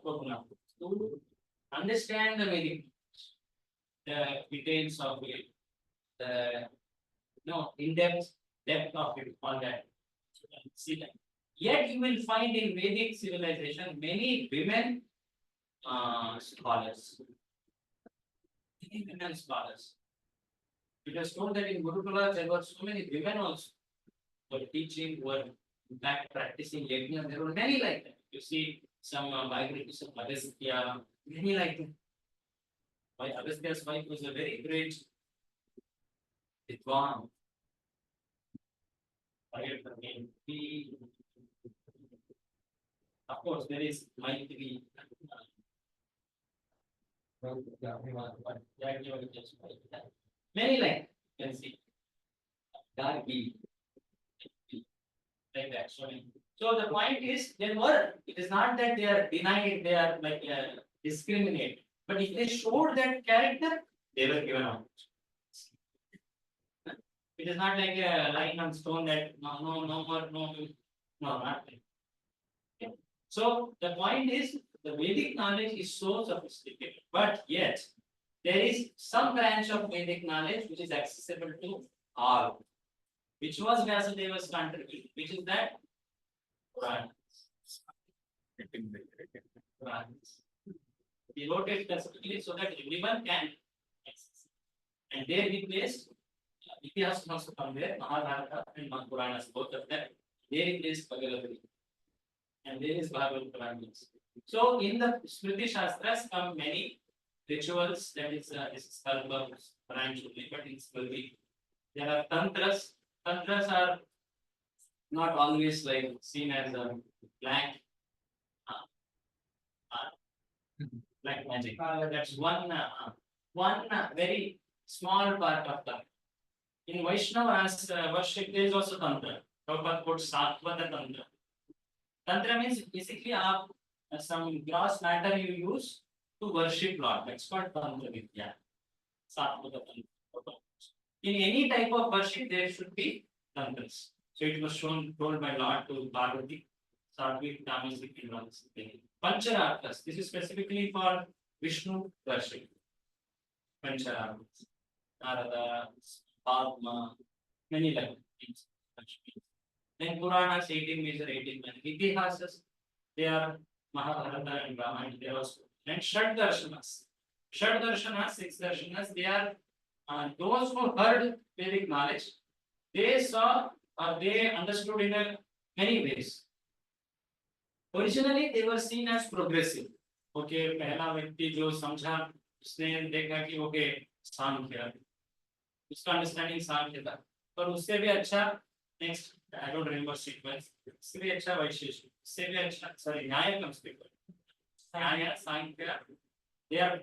guna, to understand the Vedic, the details of it, the depth of it, all that. See that. Yet you will find in Vedic civilization many women scholars. Many women scholars. It was told that in Gurukula there were so many women also who were teaching, who were in fact practicing yajna. There were many like that. You see some biographies of Agastya, many like that. Why Agastya's wife was a very great Vidwan. Forget the name. Of course, there is Maitri. Many like you can see. Dargi. Like that. So the point is, there were. It is not that they are denied, they are like discriminate. But if they showed that character, they were given out. It is not like a line on stone that no more, no, not like. Okay. So the point is, the Vedic knowledge is so sophisticated, but yet there is some branch of Vedic knowledge which is accessible to all, which was Vyasadeva's contribution, which is that Purana. He wrote it specifically so that everyone can access. And there he placed Itihas also come there, Mahabharata and Puranas, both of them. There he placed Bhagavad. And there is Bhagavad Purana. So in the Smriti Shastras come many rituals, that is Kalpa, branch only, but in Smriti. There are tantras. Tantras are not always like seen as a black magic. That's one very small part of that. In Vaishnava's worship, there is also tantra. Prabhupada quotes Satvata tantra. Tantra means basically some gross matter you use to worship Lord. That's called tantra vidya. Satvata tantra. In any type of worship, there should be tantras. So it was told by Lord to Parvati, Satvik, Tamasic, and Rajasic. Panchararthas. This is specifically for Vishnu worship. Panchararthas. Narada, Padma, many like things. Then Puranas, 18 major, 18 minor. Itihasas, they are Mahabharata and Ramayana, they are also. And Shad Darshanas. Shad Darshanas, 6 Darshanas, they are those who heard Vedic knowledge, they saw or they understood in many ways. Originally, they were seen as progressive. Okay, पहला व्यक्ति जो समझा उसने देखा कि okay सांख्य, उसका understanding सांख्य था. पर उससे भी अच्छा next I don't remember sequence, उससे भी अच्छा वैशेषिक, उससे भी अच्छा सॉरी न्याय comes before. न्याय सांख्य they are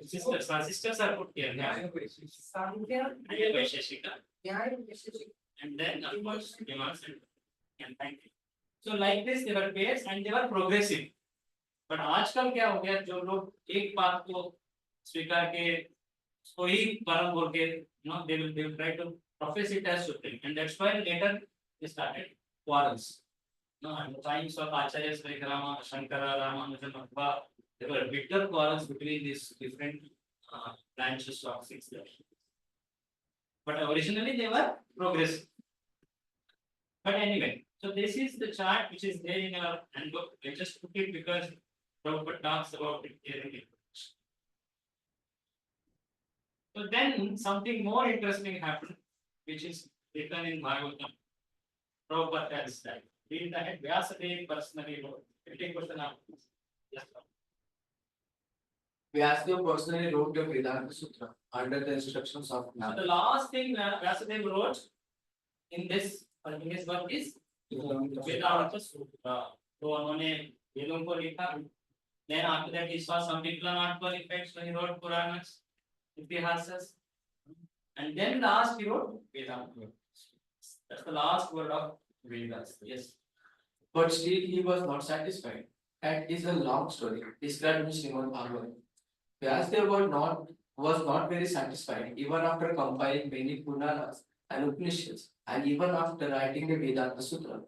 sisters are put here. न्याय वैशेषिक and then of course demands and thank you. So like this they were pairs and they were progressive. But आजकल क्या हो गया, जो लोग एक बात को स्वीकार के उसको ही परम बोल के they will try to profess it as supreme, and that's why later they started quarrels. No, at the times of Acharya Sri Rama, Shankara, Ramanuja, Madhva, there were bitter quarrels between these different branches of six there. But originally they were progressive. But anyway, so this is the chart which is there in our handbook. I just took it because Prabhupada talks about it here in it. So then something more interesting happened, which is written in Bhagavatam. Prabhupada tells that. Read that Vyasadeva personally wrote. 50% of this. Yes, sir. Vyasdev personally wrote the Vedanta Sutra under the instructions of So Narada. the last thing Vyasadeva wrote in this work is Vedanta Sutra. So उन्होंने वेदों को लिखा. Then after that he saw some diplomatical effects, so he wrote Puranas, Itihasas, and then last he wrote Vedanta. That's the last word of Vedas. Yes. But still he was not satisfied. That is a long story described in Srimad Bhagavatam. Vyasdev was not very satisfied even after compiling many Puranas and Upanishads, and even after writing the Vedanta Sutra.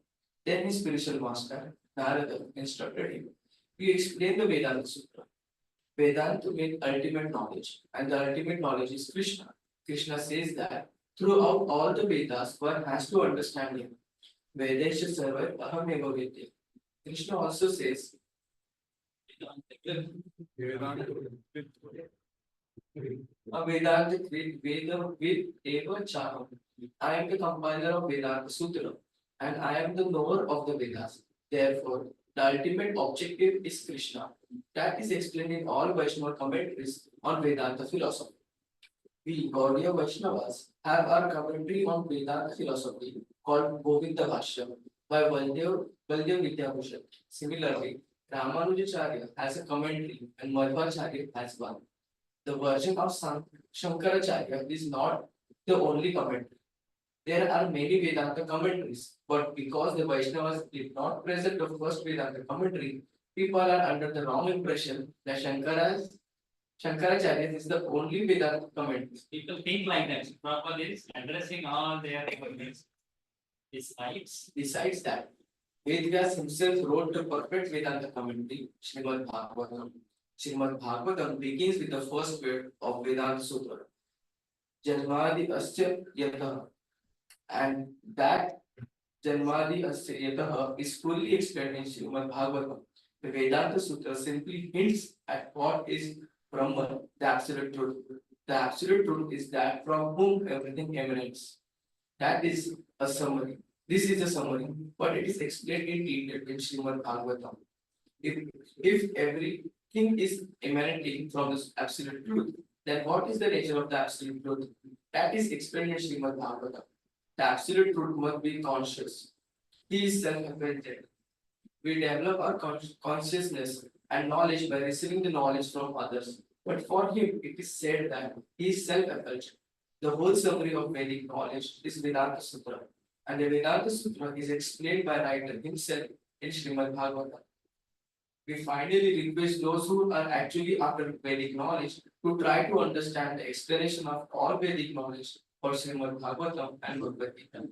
Then his spiritual master, Narada, instructed him to explain the Vedanta Sutra. Vedanta means ultimate knowledge, and the ultimate knowledge is Krishna. Krishna says that throughout all the Vedas, one has to understand him. Vedesha sarva ahameva vidya. Krishna also says, a Vedanta Veda with eva chaham. I am the compiler of Vedanta Sutra, and I am the knower of the Vedas. Therefore, the ultimate objective is Krishna. That is explained in all Vaishnava commentaries on Vedanta philosophy. We Gaudiya Vaishnavas have our commentary on Vedanta philosophy called Govinda Bhashya by Baldev Vidyabhushan. Similarly, Ramanujacharya has a commentary and Madhvacharya has one. The version of Shankaracharya is not the only commentary. There are many Vedanta commentaries, but because the Vaishnavas did not present the first Vedanta commentary, people are under the wrong impression that Shankaracharya is the only Vedanta commentary. People think like that. Prabhupada is addressing all their comments. Besides that, Vedvyas himself wrote the perfect Vedanta commentary, Srimad Bhagavatam. Srimad Bhagavatam begins with the first word of Vedanta Sutra, Janmadi Asya Yatha, and that Janmadi Asya Yatha is fully explained in Srimad Bhagavatam. The Vedanta Sutra simply hints at what is Brahman, the absolute truth. The absolute truth is that from whom everything emanates. That is a summary. This is a summary, but it is explained in detail in Srimad Bhagavatam. If everything is emanating from this absolute truth, then what is the nature of the absolute truth? That is explained in Srimad Bhagavatam. The absolute truth must be conscious. He is self-evident. We develop our consciousness and knowledge by receiving the knowledge from others. But for him, it is said that he is self-effulgent. The whole summary of Vedic knowledge is Vedanta Sutra, and the Vedanta Sutra is explained by writer himself in Srimad Bhagavatam. We finally request those who are actually after Vedic knowledge to try to understand the explanation of all Vedic knowledge for Srimad Bhagavatam and Bhagavad Gita.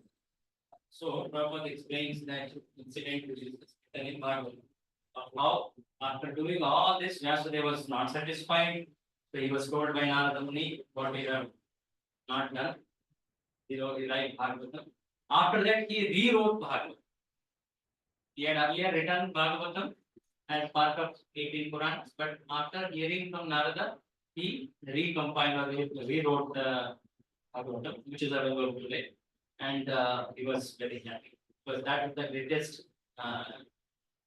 So Prabhupada explains that incident which is written in Bhagavatam. How after doing all this, Vyasudeva was not satisfied. So he was told by Narada Muni what he have not done. He wrote Bhagavatam. After that, he rewrote Bhagavatam. He had earlier written Bhagavatam as part of 18 Puranas, but after hearing from Narada, he recompiled or rewrote the Bhagavatam, which is available today, and he was very happy because that is the greatest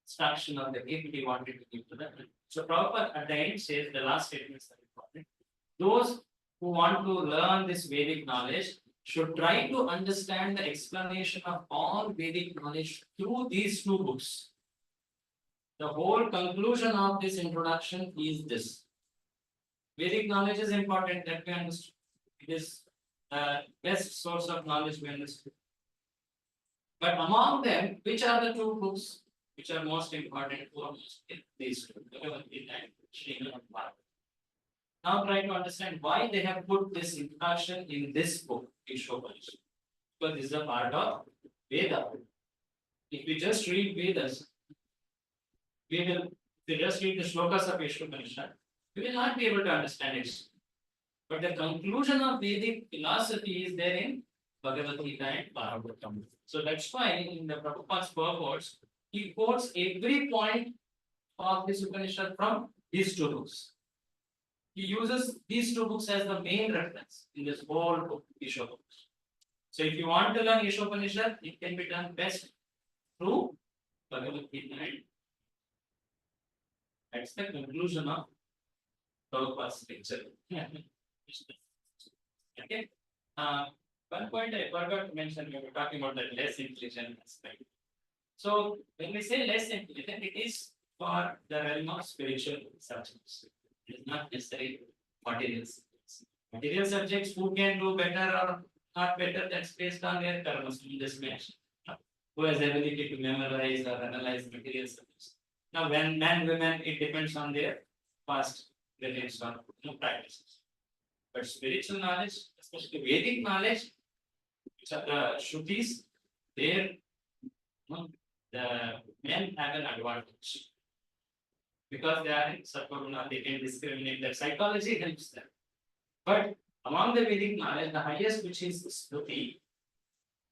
instruction of the gift he wanted to give to them. So Prabhupada at the end says the last statements are important. Those who want to learn this Vedic knowledge should try to understand the explanation of all Vedic knowledge through these two books. The whole conclusion of this introduction is this. Vedic knowledge is important that we understand. It is the best source of knowledge we understand. But among them, which are the two books which are most important for us? These two, Bhagavad Gita and Srimad Bhagavatam. Now try to understand why they have put this introduction in this book, Ishopanishad. Because this is a part of Veda. If we just read Vedas, if we just read the shlokas of Ishopanishad, we will not be able to understand it. But the conclusion of Vedic philosophy is there in Bhagavad Gita and Bhagavatam. So that's why in the Prabhupada's purports, he quotes every point of this Upanishad from these two books. He uses these two books as the main reference in this whole book, Ishopanishad. So if you want to learn Ishopanishad, it can be done best through Bhagavad Gita and that's the conclusion of Prabhupada's lecture. Okay. One point I forgot to mention, we were talking about the less intelligent aspect. So when we say less intelligent, it is for the realm of spiritual subjects. It is not necessarily material subjects. Material subjects, who can do better or not better, that's based on their karmas, we just mentioned. Who has ability to memorize or analyze material subjects. Now, when men, women, it depends on their past religions or practices. But spiritual knowledge, especially Vedic knowledge, which are the Shrutis, there the men have an advantage. Because they are in Sattva-guna, they can discriminate, their psychology helps them. But among the Vedic knowledge, the highest, which is Shruti,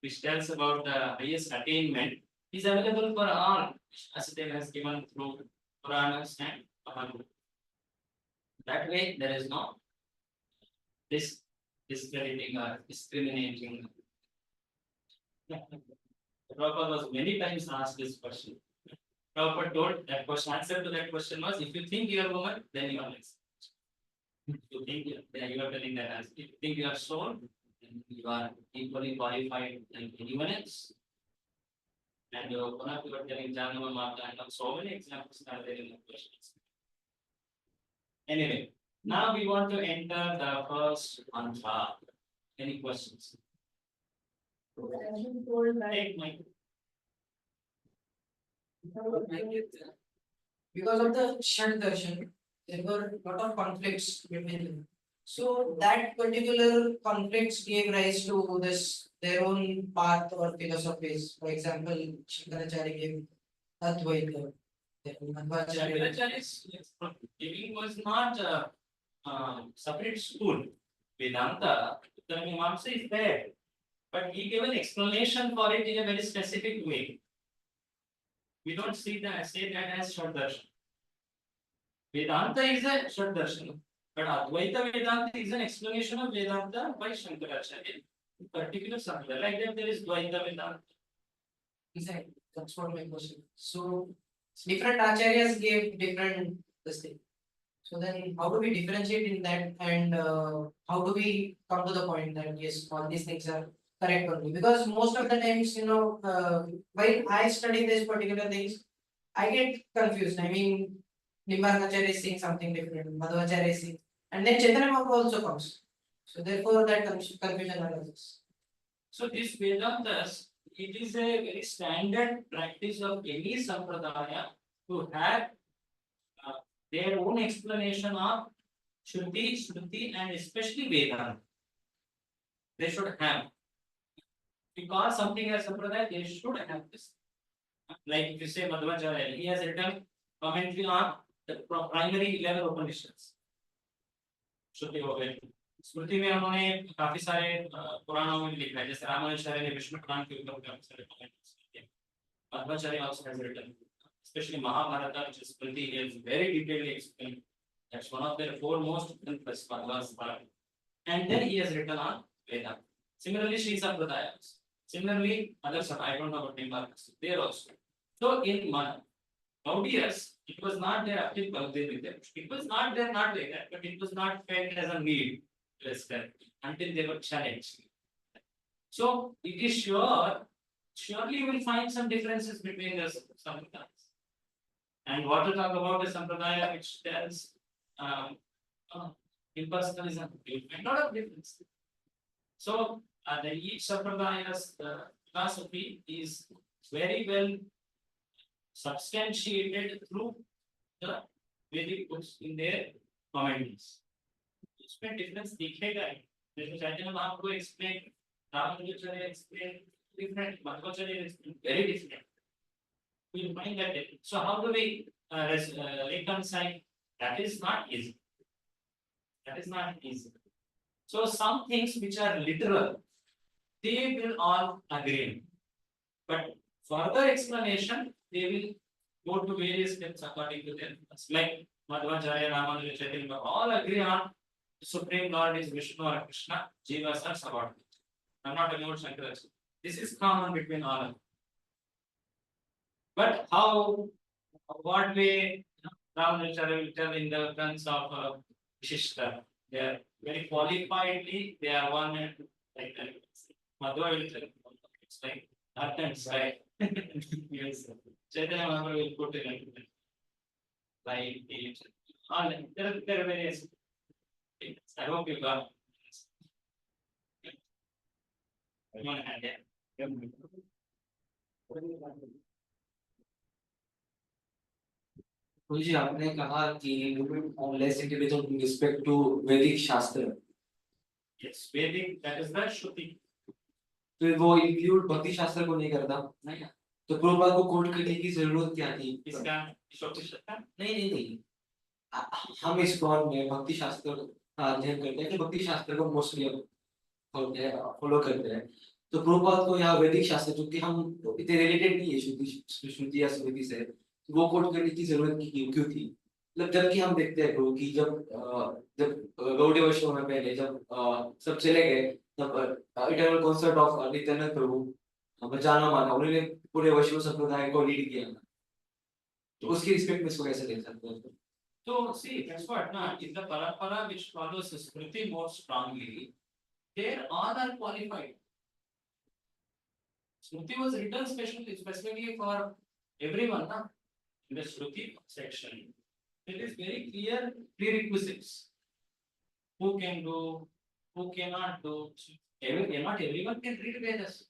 which tells about the highest attainment, is available for all, as it has given through Puranas and Mahabharata. That way, there is no discrediting or discriminating. Prabhupada was many times asked this question. Prabhupada told that question, answer to that question was, if you think you are a woman, then you are less. If you think you are telling that answer. If you think you are soul, then you are equally qualified like anyone else. And one of you are telling Janama Mata, and so many examples are there in the questions. Anyway, now we want to enter the first mantra. Any questions? As you told that Take my because of the Shad Darshan, there were a lot of conflicts between them. So that particular conflicts gave rise to this their own path or philosophies. For example, Shankaracharya gave Advaita. then Madhvacharya- Shankaracharya's giving was not a separate school. Vedanta, the Mimamsa is there, but he gave an explanation for it in a very specific way. We don't say that as Shaddarshan. Vedanta is a Shaddarshan, but Advaita Vedanta is an explanation of Vedanta by Shankaracharya. In particular, somewhere like that, there is Dvaita Vedanta. Exactly. That's what my question. So different acharyas gave different this thing. So then how do we differentiate in that and how do we come to the point that yes, all these things are correct only? Because most of the times, while I study these particular things, I get confused. I mean, Nimbargacharya is saying something different, Madhvacharya is saying, and then Chaitanya Mahaprabhu also comes. So therefore that confusion arises. So this Vedantas, it is a very standard practice of any sampradaya to have their own explanation of Shruti, Shruti, and especially Vedanta. They should have. Because something as sampradaya, they should have this. Like if you say Madhvacharya, he has written commentary on the primary 11 Upanishads. श्रुति हो गई स्मृति में उन्होंने काफी सारे पुराणों में लिखा है जैसे रामानुजाचार्य ने विष्णु पुराण के ऊपर काफी सारे कमेंट्स किए Madhvacharya also has written especially Mahabharata which is Smriti is very detailedly explained that's one of their foremost last part and then he has written on Veda similarly Sri Sampradayas similarly others I don't know about Nimbarkas there also so in Gaudias, it was not there up till Bhakti. It was not there, not like that, but it was not felt as a need, let's say, until they were challenged. So it is surely you will find some differences between the sampradayas. And what to talk about the sampradaya which tells impersonalism, you will find a lot of difference. So the each sampradaya's philosophy is very well substantiated through the Vedic books in their commentaries. इसमें difference दिखेगा ही. जैसे Chaitanya Mahaprabhu explain, Ramanujacharya explain different, Madhvacharya explain very different. We will find that difference. So how do we reconcile? That is not easy. That is not easy. So some things which are literal, they will all agree. But further explanation, they will go to various steps according to their like Madhvacharya, Ramanujacharya, Chaitanya, all agree on the Supreme Lord is Vishnu or Krishna, Jivas are subordinate. I'm not talking about Shankaracharya. This is common between all of them. But how, what way Ramanujacharya will tell in the terms of Vishishta, they are very qualifiedly, they are one and like Madhva will tell, it's like earth and sky. Yes. Chaitanya Mahaprabhu will put it into light, heat, all there are various things. I hope you got it. You want to add it? मुझे आपने कहा कि less intelligent with respect to Vedic Shastra. Yes, Vedic, that is the Shruti. तो वो include भक्ति शास्त्र को नहीं करता. नहीं तो प्रभुपाद को कोट करने की जरूरत क्या थी? इसका ईशोपनिषद का नहीं. हम इस कौन में भक्ति शास्त्र का अध्ययन करते हैं कि भक्ति शास्त्र को मोस्टली फॉलो करते हैं. तो प्रभुपाद को यहाँ वैदिक शास्त्र जो कि हम इतने रिलेटेड नहीं है श्रुति या स्मृति से, वो कोट करने की जरूरत क्यों थी? मतलब जबकि हम देखते हैं प्रभु की जब गौड़ीय वैष्णव में पहले जब सब चले गए तब इटर्नल कॉन्सर्ट ऑफ नित्यानंद प्रभु जाना माना, उन्होंने पूरे वैष्णव संप्रदाय को लीड किया. तो उसकी रिस्पेक्ट में इसको कैसे देख सकते हैं? So see, that's what now in the parampara which follows the Smriti more strongly, there all are qualified. Smriti was written specifically for everyone, na? In the Shruti section, it is very clear prerequisites. Who can do, who cannot do. Not everyone can read Vedas.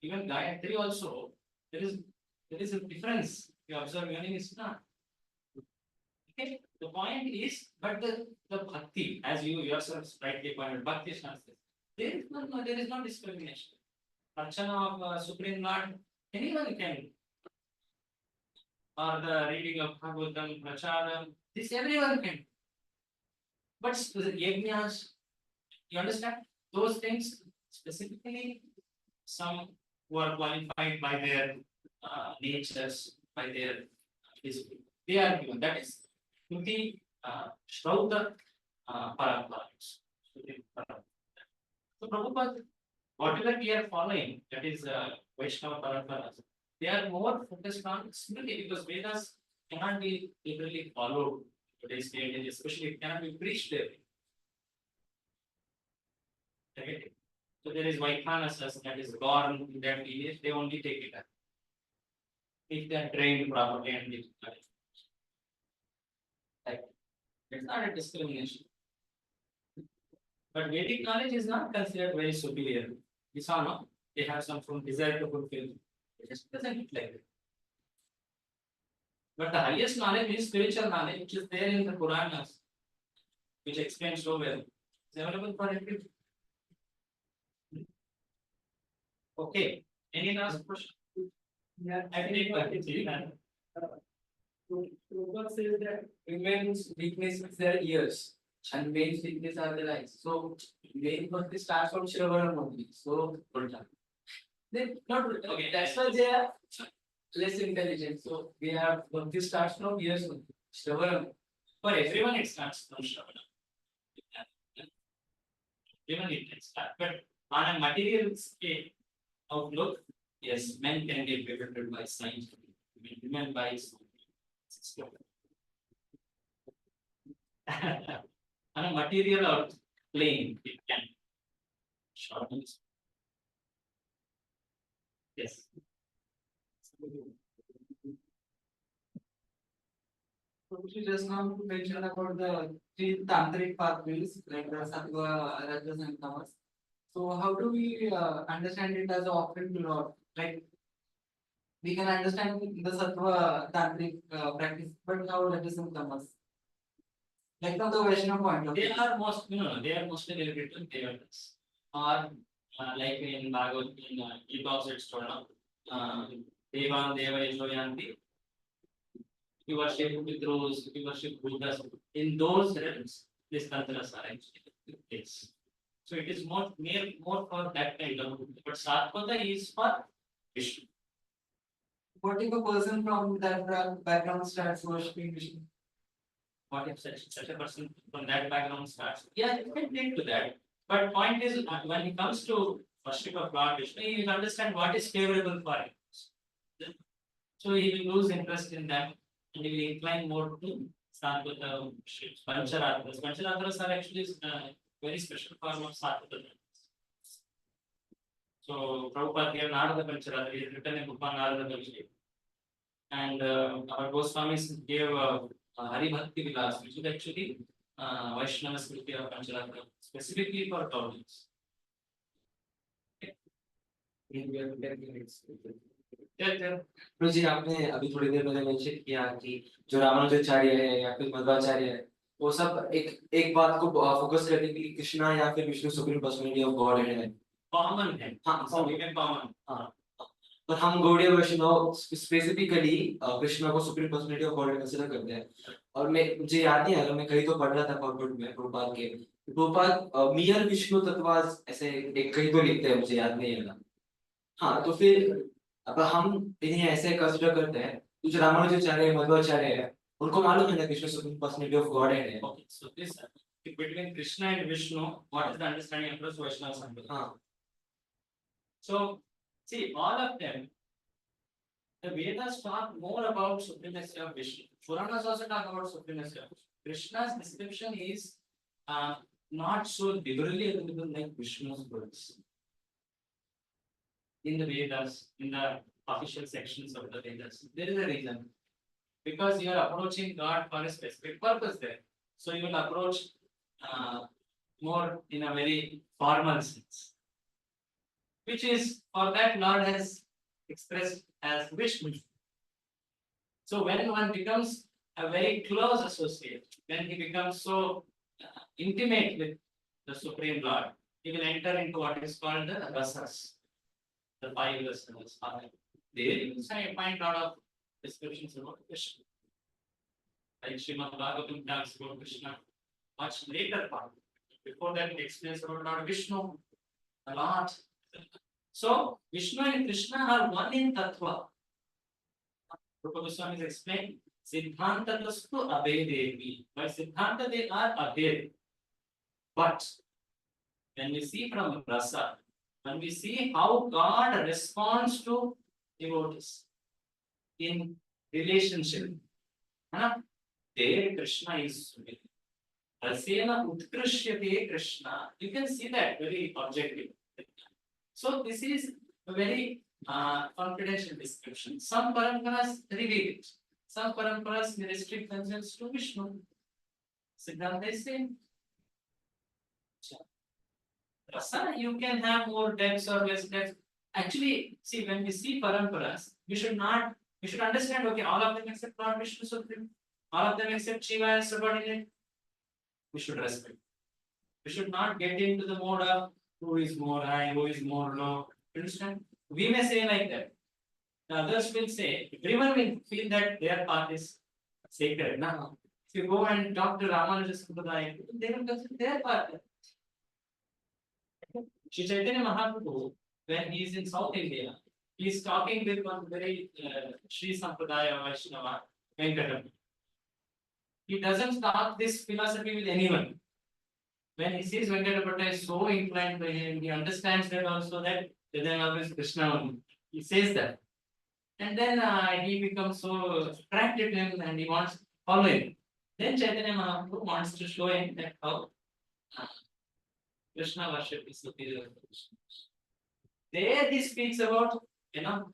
Even Gayatri also, there is a difference. You observe even is not. Okay, the point is, but the bhakti, as you yourself rightly pointed, Bhakti Shastri, there is no discrimination. Archana of Supreme Lord, anyone can. Or the reading of Bhagavatam, Prachadam, this everyone can. But the yajnas, you understand? Those things specifically, some who are qualified by their natures, by their physical, they are given. That is Shruti Shrauta Paramparas. So Prabhupada, whatever we are following, that is Vaishnava Paramparas, they are more focused on Smriti because Vedas cannot be literally followed today's day and age, especially it cannot be preached there. Okay. So there is Vaikhanasas that is born in that lineage, they only take it up. If they are trained properly and they like, it's not a discrimination. But Vedic knowledge is not considered very superior. We saw, no? They have some desire to fulfill. It just doesn't look like it. But the highest knowledge is spiritual knowledge, which is there in the Puranas, which explains so well. It's available for everyone. Okay. Any last question? Yeah, I can take back. Prabhupada says that women's weakness is their ears and men's weakness are their eyes. So main bhakti starts from Ishvara only. So then not okay. That's why they are less intelligent. So we have bhakti starts from ears only. Ishvara. For everyone, it starts from Shravana. Even it can start. But on a material scale outlook, yes, men can get bewildered by science, women by on a material plane, it can shorten. Yes. So you just now mentioned about the three tantric pathways like the sattva, rajas and tamas. So how do we understand it as an offering to Lord? Like we can understand the sattva tantric practice, but how rajas and tamas? Like from the Vaishnava point of They view. are most, they are mostly related to devotees. Or like in Bhagavad, in Gita also it's told, Devan Deva Yashoyanti, you worship Pitrus, you worship Buddhas. In those realms, these tantras are actually place. So it is more for that kind of, but Satvata is for Vishnu. What if a person from that background starts worshipping Vishnu? What if such a person from that background starts? Yeah, it can lead to that. But point is, when it comes to worship of Lord Vishnu, he will understand what is favorable for him. So he will lose interest in that, and he will incline more to Satvata worships. Pancharatras. Pancharatras are actually very special form of Satvata. So Prabhupada gave Narada Pancharatra. He has written a book on Narada Pancharatra. And our Goswamis gave Hari Bhakti Vilas, which is actually Vaishnava Smriti of Pancharatra, specifically for tolerance. तो जी आपने अभी थोड़ी देर पहले mention किया कि जो रामानुजाचार्य है या फिर मध्वाचार्य है वो सब एक बात को फोकस करते हैं कि कृष्णा या फिर Vishnu supreme personality of God है Common है, हाँ सभी में common. पर हम गौड़ीय वैष्णव स्पेसिफिकली कृष्णा को supreme personality of God consider करते हैं और मुझे याद नहीं आ रहा मैं कहीं तो पढ़ रहा था कॉर्पोरेट में प्रभुपाद मियर विष्णु तत्वाज ऐसे एक कहीं तो लिखते हैं मुझे याद नहीं आ रहा हाँ तो फिर अब हम इन्हें ऐसे कंसीडर करते हैं जो रामानुजाचार्य मध्वाचार्य है उनको मालूम है ना Krishna supreme personality of God है Okay, so this between Krishna and Vishnu, what is the understanding across Vaishnava Sampradaya? हाँ So, see, all of them, the Vedas talk more about supremacy of Vishnu. Puranas also talk about supremacy of Vishnu. Krishna's description is not so liberally available like Vishnu's words. In the Vedas, in the official sections of the Vedas, there is a reason. Because you are approaching God for a specific purpose there. So you will approach more in a very formal sense. Which is for that Lord has expressed as Vishnu. So when one becomes a very close associate, when he becomes so intimate with the Supreme Lord, he will enter into what is called the rasas, the five rasas. There you will find a lot of descriptions about Krishna. Like Srimad Bhagavatam talks about Krishna much later part. Before that, it explains about Lord Vishnu a lot. So, Vishnu and Krishna are one in Tattva. Rupa Goswami is explained, Siddhanta Tastu Abhedevi. By Siddhanta, they are Abhed. But when we see from Prasad, when we see how God responds to devotees in relationship, there Krishna is Rasena Utkrishyate Krishna. You can see that very objective. So this is a very confidential description. Some paramparas reveal it. Some paramparas restrict themselves to Vishnu. Siddhanta is same. Rasa, you can have more depths or less depths. Actually, see, when we see paramparas, we should understand, okay, all of them except Lord Vishnu Supreme, all of them except Shiva as subordinate. We should respect. We should not get into the mode of who is more high, who is more low. Understand? We may say like that. The others will say, everyone will feel that their path is sacred. Now, if you go and talk to Ramanuja Sampradaya, they will consider their path. Shri Chaitanya Mahaprabhu, when he is in South India, he is talking with one very Shri Sampradaya Vaishnava, Venkatam. He doesn't talk this philosophy with anyone. When he sees Venkatapata is so inclined by him, he understands that also that Chaitanya is Krishna only. He says that. And then he becomes so attracted to him and he wants to follow him. Then Chaitanya Mahaprabhu wants to show him that how Krishna worship is superior to Krishna. There he speaks about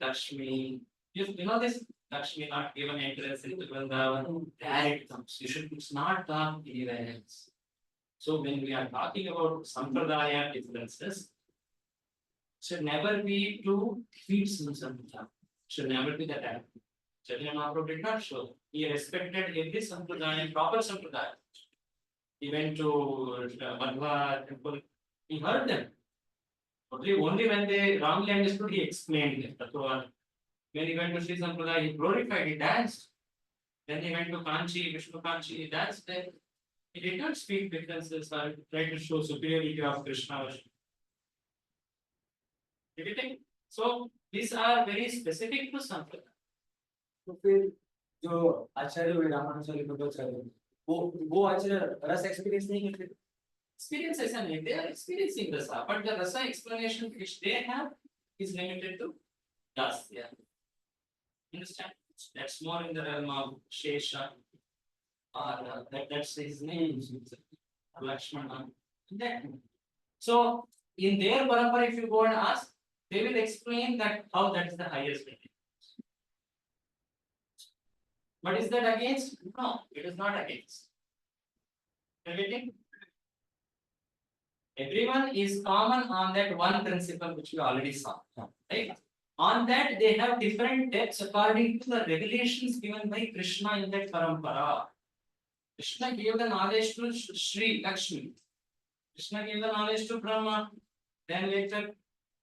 Lakshmi, you know this Lakshmi not given entrance into Vrindavan, there it comes. It's not done anywhere else. So when we are talking about sampradaya differences, should never be to defeat some sampradaya. Should never be that type. Chaitanya Mahaprabhu did not show. He respected every sampradaya, proper sampradaya. He went to Madhva temple, he heard them. Only when they wrongly understood, he explained it. That's all. When he went to Sri Sampradaya, he glorified, he danced. Then he went to Kanchi, Vishnu Kanchi, he danced there. He did not speak differences or try to show superiority of Krishna worship. Did you think? So these are very specific to Sampradaya. तो फिर जो आचार्य हुए रामानुजाचार्य कृपाचार्य वो आचार्य रस experience नहीं करते Experience is an they are experiencing rasa, but the rasa explanation which they have is limited to das. Yeah. Understand? That's more in the realm of Shesha, or that's his name, Lakshmana. That. So, in their parampara, if you go and ask, they will explain that how that is the highest way. But is that against? No, it is not against. You getting? Everyone is common on that one principle which we already saw. Right? On that, they have different depths according to the revelations given by Krishna in that parampara. Krishna gave the knowledge to Sri Lakshmi. Krishna gave the knowledge to Brahma. Then later,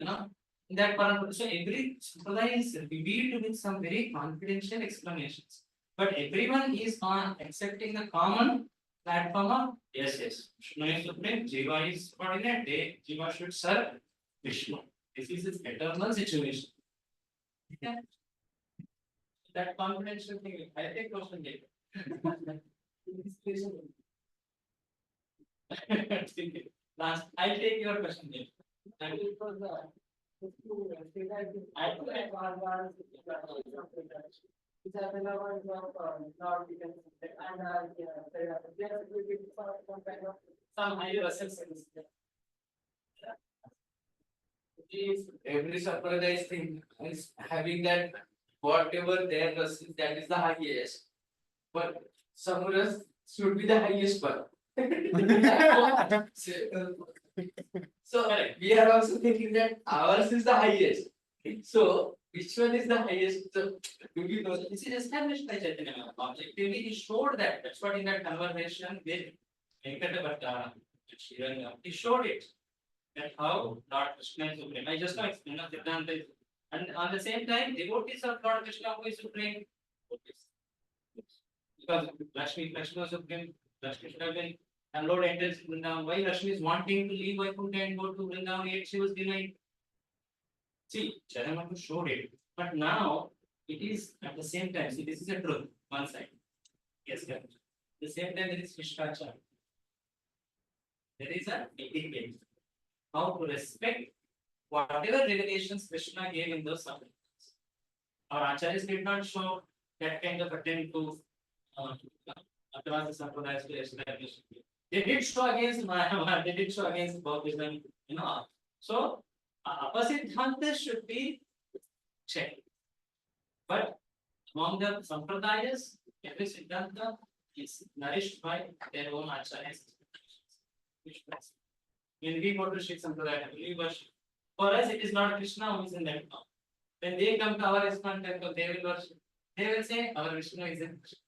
in that parampara. So every sampradaya is revealed with some very confidential explanations. But everyone is on accepting the common platform of yes. Krishna is supreme, Jiva is subordinate, Jiva should serve Vishnu. This is its eternal situation. Okay. That confidential thing, I take question later. Last, I'll take your question later. Some higher assessments. Every sampradaya thing is having that whatever their rasa is, that is the highest. But some rasa should be the highest one. So we are also thinking that ours is the highest. So which one is the highest? So do we know? This is established by Chaitanya Mahaprabhu. Objectively, he showed that. That's what in that conversation with Venkata he showed it. That how Lord Krishna is supreme. I just now explained Siddhanta is, and on the same time, devotees of Lord Krishna who is supreme. Because Lakshmi was supreme, Lakshmi should have been, and Lord enters Vrindavan. Why Lakshmi is wanting to leave Vaikuntha and go to Vrindavan, yet she was denied. See, Chaitanya Mahaprabhu showed it. But now it is at the same time. See, this is a truth, one side. Yes, correct. At the same time, there is Shishtacha. There is a etiquette. How to respect whatever revelations Krishna gave in those sampradayas. Our acharyas did not show that kind of attempt to across the sampradayas to establish. They did show against Maya, they did show against Bhaktism, So, opposite Siddhantas should be checked. But among the sampradayas, every Siddhanta is nourished by their own acharyas. When we go to Sri Sampradaya, we worship. For us, it is not Krishna who is in that form. When they come to our Isman temple, they will worship. They will say, our Vishnu is in Krishna.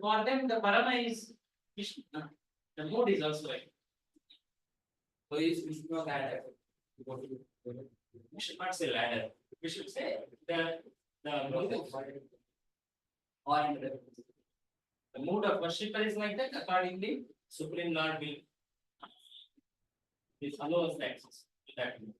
For them, the Parama is Vishnu. The mood is also right. So is Vishnu a ladder? We should not say ladder. We should say the mood of worshipper is like that. Accordingly, Supreme Lord will follow us access to that mood.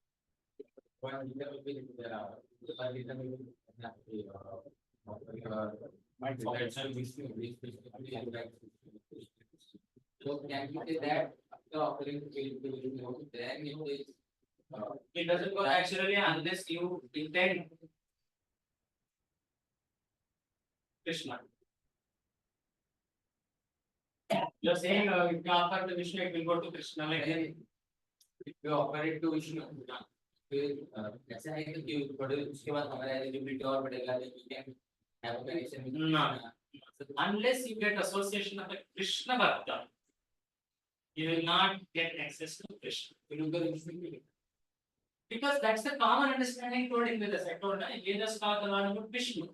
So can you say that the offering will then It doesn't go naturally unless you intend Krishna. You're saying if you offer to Vishnu, it will go to Krishna. Like, If you offer it to Vishnu, let's say I can give उसके बाद हमारा eligibility और बढ़ेगा, then we can have a connection with No. Krishna. unless you get association of a Krishna Bhakta, you will not get access to Krishna. Because that's the common understanding told in Vedas. I told you, Vedas talk a lot about Vishnu.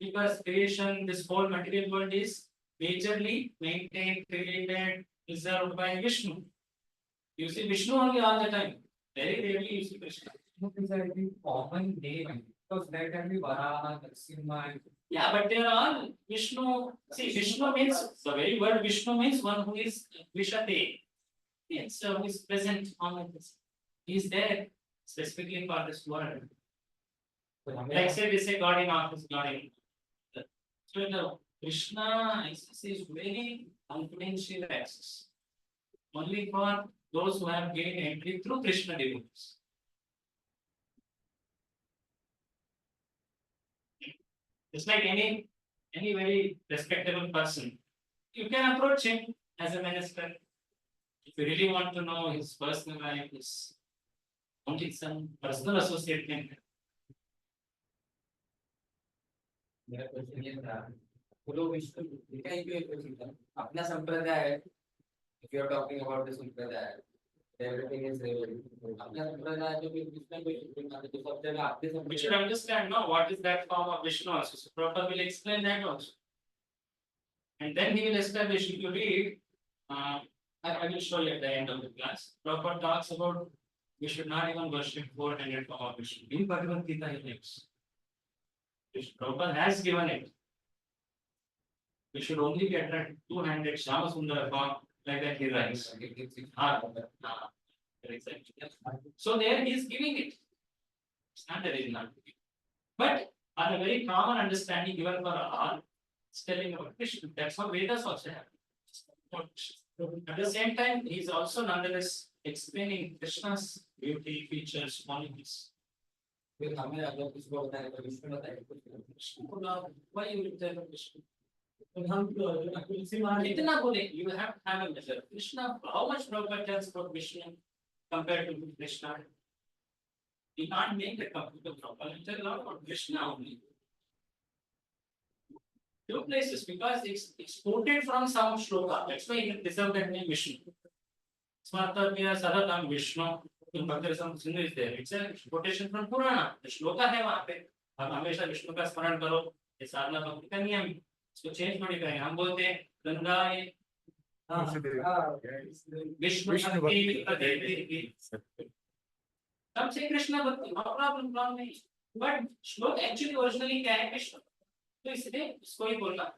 Because creation, this whole material world is majorly maintained, created, preserved by Vishnu. You see Vishnu only all the time. Very rarely you see Krishna. Is a very common name because there can be Varaha, Narasimha. Yeah, but they are all Vishnu. See, Vishnu means the very word Vishnu means one who is Vishate. It's who is present on this. He is there specifically for this world. Like say we say God in office, God in. So the Krishna access is very confidential access. Only for those who have gained entry through Krishna devotees. It's like any very respectable person. You can approach him as a minister. If you really want to know his personal life, his only some personal associate can help. मेरा question ये था बोलो विष्णु क्या क्यों question था अपना संप्रदाय है if you are talking about the संप्रदाय everything is अपना संप्रदाय जो भी विष्णु को तो सब जगह आपके We should संप्रदाय understand now what is that form of Vishnu also. So Prabhupada will explain that also. And then he will establish, if you read, I will show you at the end of the class. Prabhupada talks about we should not even worship 400 form of Vishnu. In Bhagavad Gita he makes. Prabhupada has given it. We should only get that 200 Shama Sundara form, like that he writes. Exactly. So there he is giving it. It's not that he is not giving. But on a very common understanding given for all, it's telling about Krishna. That's what Vedas also have. At the same time, he is also nonetheless explaining Krishna's beauty, features, qualities. फिर हमें अगर कुछ को बताए तो विष्णु बताए Why you will tell Krishna? Itna bole, you have to have a measure. Krishna, how much Prabhupada tells about Vishnu compared to Krishna? You can't make a computer Prabhupada tell a lot about Krishna only. Two places, because it's quoted from some shloka. That's why it deserves that name Vishnu. Smartadnya Sadatam Vishnu. In Bhakti Shastri is there. It's a quotation from Purana. The shloka है वहाँ पे. हम हमेशा विष्णु का स्मरण करो. ये साधना भक्ति का नियम. इसको चेंज थोड़ी करेंगे. हम बोलते हैं गंगा विष्णु भक्ति देवी. Some say Krishna Bhakti, no problem, problem नहीं. But श्लोक actually originally क्या है Krishna? तो इसलिए इसको ही बोलना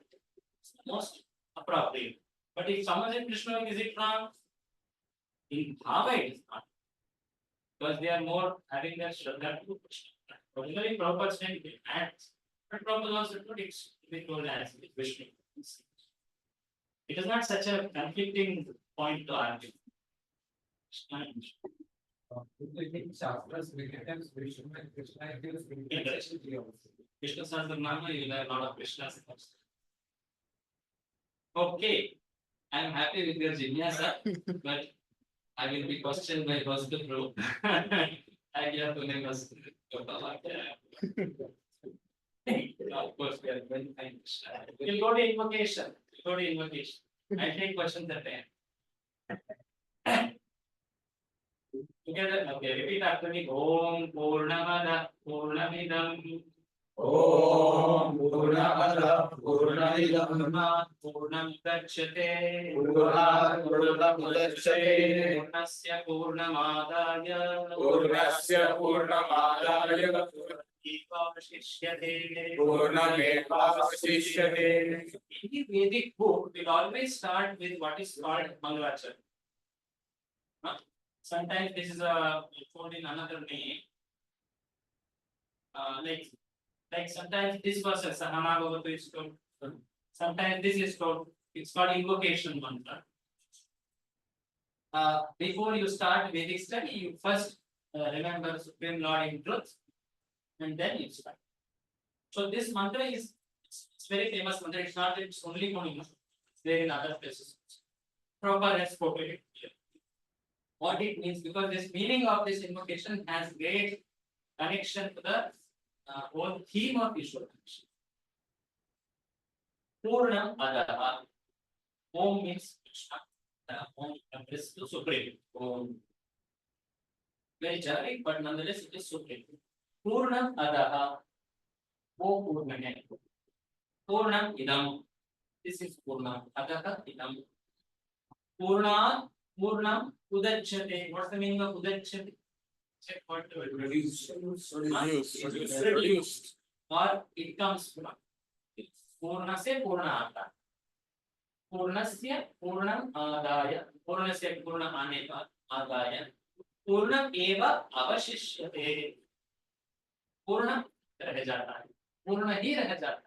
most appropriate. But if someone says Krishna, is it wrong? In Bhava it is not. Because they are more having their Shraddha to Krishna. Originally Prabhupada said it acts. But Prabhupada also told it told as Vishnu. It is not such a conflicting point to argue. Shastras relatives Vishnu and Krishna Krishna Sahasranama, you will have a lot of Krishnas. Okay, I am happy with your jignasa, but I will be questioned by Bhakti Prabhu. I have to name us. Of course, we are very fine. We'll go to invocation. I take questions at the end. Together, okay, repeat after me. Om Purnamada Purnamidam Om Purnamada Purnamidam Purnam Dachyate Purnam Dachyate Purnasya Purnamadaya Purnasya Purnamadaya Ipavashishyate. Purnamevavasishyate. In the Vedic book, we'll always start with what is called Mangalachar. Sometimes this is told in another name. Like sometimes this verse Sahana Bhavatu is told. Sometimes this is told. It's called invocation mantra. Before you start Vedic study, you first remember Supreme Lord in truth, and then you start. So this mantra is it's very famous mantra. It's not that it's only for you. there in other places. Prabhupada has spoken it here. What it means, because this meaning of this invocation has great connection to the whole theme of Ishopanishad. Purnam Adaha. Om means Krishna. Om is the supreme. Om. Very generic, but nonetheless it is supreme. Purnam Adaha. O Purnane. Purnam Idam. This is Purnam. Adaha Idam. Purnam Udachyate. What's the meaning of Udachyate? Check what reduce. Reduced. Or it comes from Purna se Purna आता. Purnasya Purnam Adaya. Purnasya Purna आने का आदाय. Purnam eva avashishyate. Purna रह जाता है. Purna ही रह जाता है.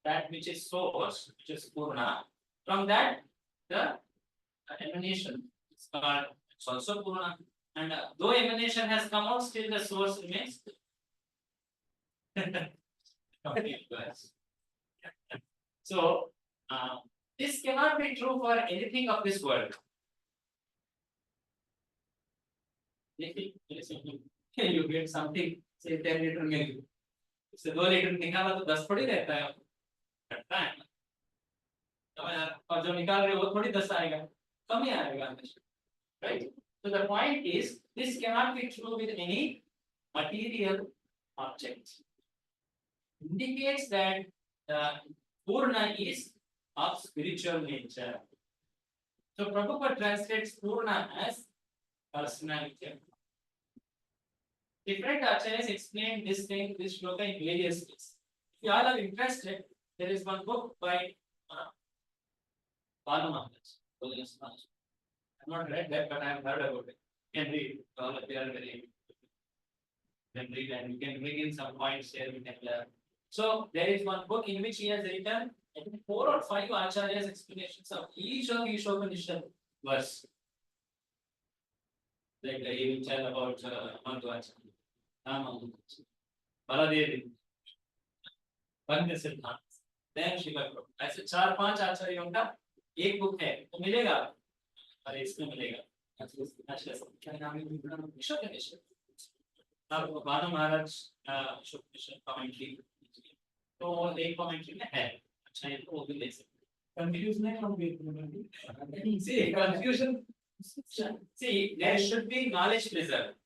That which is source, which is Purna. From that, the emanation is called, it's also Purna. And though emanation has come out, still the source remains. So, this cannot be true for anything of this world. You get something, say 10 liter milk. इससे 2 litre निकाला तो 10 थोड़ी रहता है, घटता है ना, और जो निकाल रहे हो वो थोड़ी 10 आएगा, कम ही आएगा, right? So the point is, this cannot be true with any material object. Indicates that the Purna is of spiritual nature. So Prabhupada translates Purna as personality. Different acharyas explain this thing, this shloka in various ways. If you all are interested, there is one book by Balu Maharaj. I've not read that, but I have heard about it. You can read. All of you are very. You can read and you can bring in some points here. We can learn. So there is one book in which he has written, I think, 4 or 5 acharyas' explanations of each of Ishopanishad verse. Like he will tell about Madhvacharya, Rama, Baladevi, Bhakti Shastri, then Shiva. ऐसे 4-5 आचार्यों का एक book है, तो मिलेगा, और इसमें मिलेगा. क्या नाम है? Ishopanishad. अब बानु महाराज Ishopanishad commentary, तो एक commentary में है. अच्छा ये तो वो भी ले सकते. Confused नहीं होंगे. See, confusion. See, there should be knowledge preserved.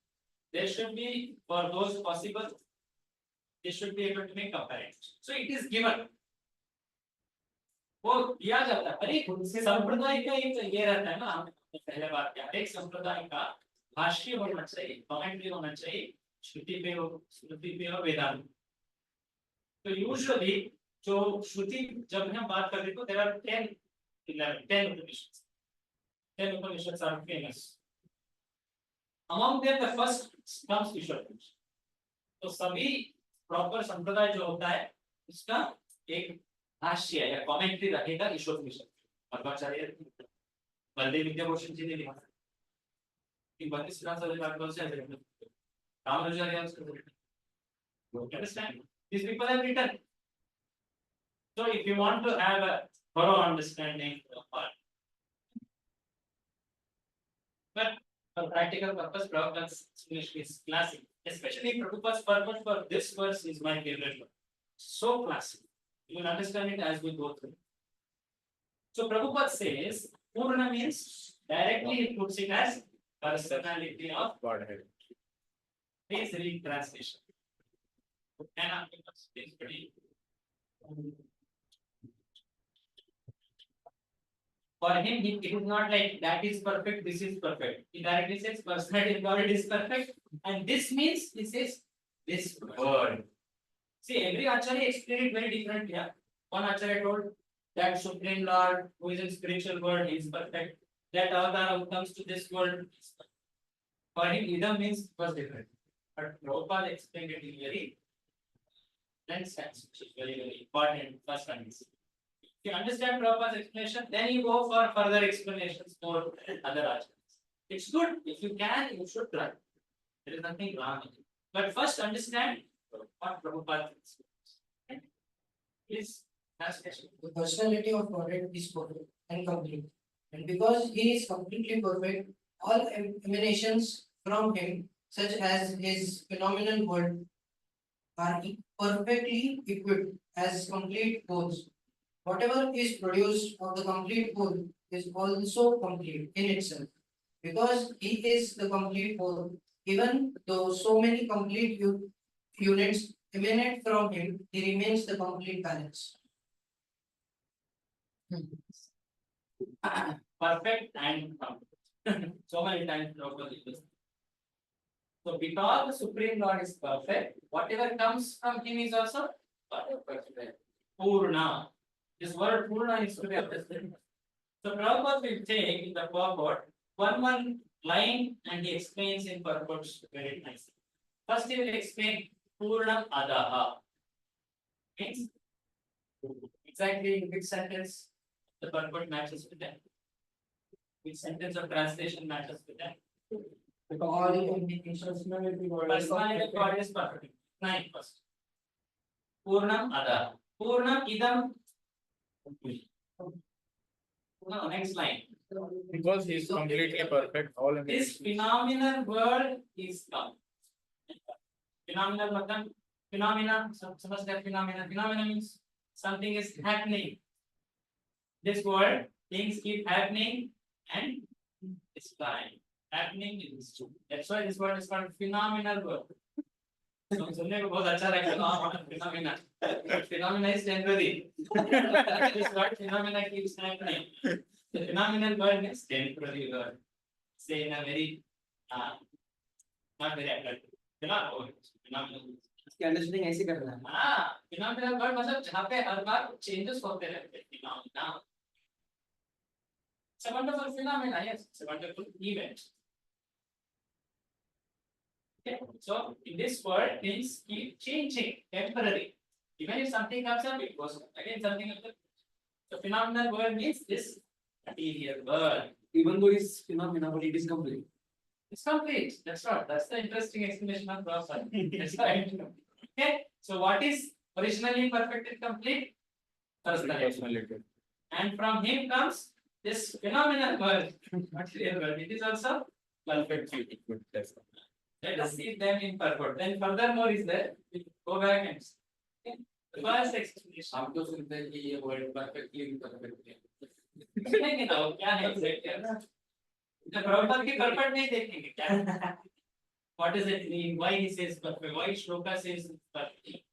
There should be, for those possible, they should be able to make comparisons. So it is given. वो दिया जाता है. अरे संप्रदाय का एक ये रहता है ना, हमने पहले बात किया. एक संप्रदाय का भाष्य होना चाहिए, कमेंट्री होना चाहिए, श्रुति पे हो, स्मृति पे हो, वेदांत. तो यूजुअली जो श्रुति जब हम बात करते हैं तो there are 10 Upanishads. 10 Upanishads are famous. Among them, the first comes Ishopanishad. तो सभी प्रॉपर संप्रदाय जो होता है उसका एक भाष्य या कमेंट्री रहेगा ईशोपनिषद. मध्वाचार्य बलदेव विद्याभूषण जी ने लिखा है कि 32 बात से Ramanujacharya understand? These people have written. So if you want to have a thorough understanding of art, but for practical purpose, Prabhupada's English is classic. Especially Prabhupada's purpose for this verse is my favorite one. So classic. You will understand it as we go through. So Prabhupada says, Purna means directly he puts it as personality of Godhead. Please read translation. And it's pretty. For him, it is not like that is perfect, this is perfect. He directly says personality of God is perfect, and this means this is this word. See, every acharya explained it very differently. Yeah? One acharya told that Supreme Lord who is in spiritual world is perfect. That avatar who comes to this world is perfect. For him, either means was different. But Prabhupada explained it in very dense sense, which is very, very important. First one is. If you understand Prabhupada's explanation, then you go for further explanations for other acharyas. It's good. If you can, you should try. There is nothing wrong with it. But first understand what Prabhupada thinks. Please Last question. The personality of Godhead is perfect and complete. And because he is completely perfect, all emanations from him, such as his phenomenal world, are perfectly equipped as complete wholes. Whatever is produced of the complete whole is also complete in itself. Because he is the complete whole, even though so many complete units emanate from him, he remains the complete balance. Perfect and complete. So many times Prabhupada used this. So because the Supreme Lord is perfect, whatever comes from him is also perfect. Purna. This word Purna is to be understood. So Prabhupada will take in the purport one line and he explains in purports very nicely. First he will explain Purna Adaha. Means exactly in which sentence the purport matches with that. Which sentence of translation matches with that. All implications personality Personality of God is perfect. 9 first. Purnam Ada. Purnam Idam. No, next line. Because he is completely perfect, all This emanations. phenomenal world is come. Phenomenal matlab phenomena. Samajhte phenomena. Phenomena means something is happening. This world, things keep happening and it's flying. Happening is true. That's why this word is called phenomenal world. So सुनने को बहुत अच्छा लगता है phenomena. Phenomena is temporary. This word phenomena keeps happening. The phenomenal world is temporary world. Say in a very not very attractive. Phenomenal. इसकी understanding ऐसे करना है. हाँ, phenomenal world मतलब जहाँ पे हर बार changes होते रहते हैं. Phenomena. It's a wonderful phenomena, yes. It's a wonderful event. Okay, so in this world, things keep changing, temporary. Even if something comes up, it goes again something else. The phenomenal world means this material world. Even though it's phenomena, but it is complete. It's complete. That's right. That's the interesting explanation of Prasad. That's right. Okay. So what is originally perfect and complete? Personality. And from him comes this phenomenal world, material world. It is also perfect. Let us see them in purport. Then furthermore is there. We go back and see. Okay. The first explanation. हम तो सुनते हैं कि ये word perfectly perfect है. देखेंगे ना वो क्या है exact. The Prabhupada की purport नहीं देखेंगे क्या. What does it mean? Why he says perfect? Why Shloka says perfect?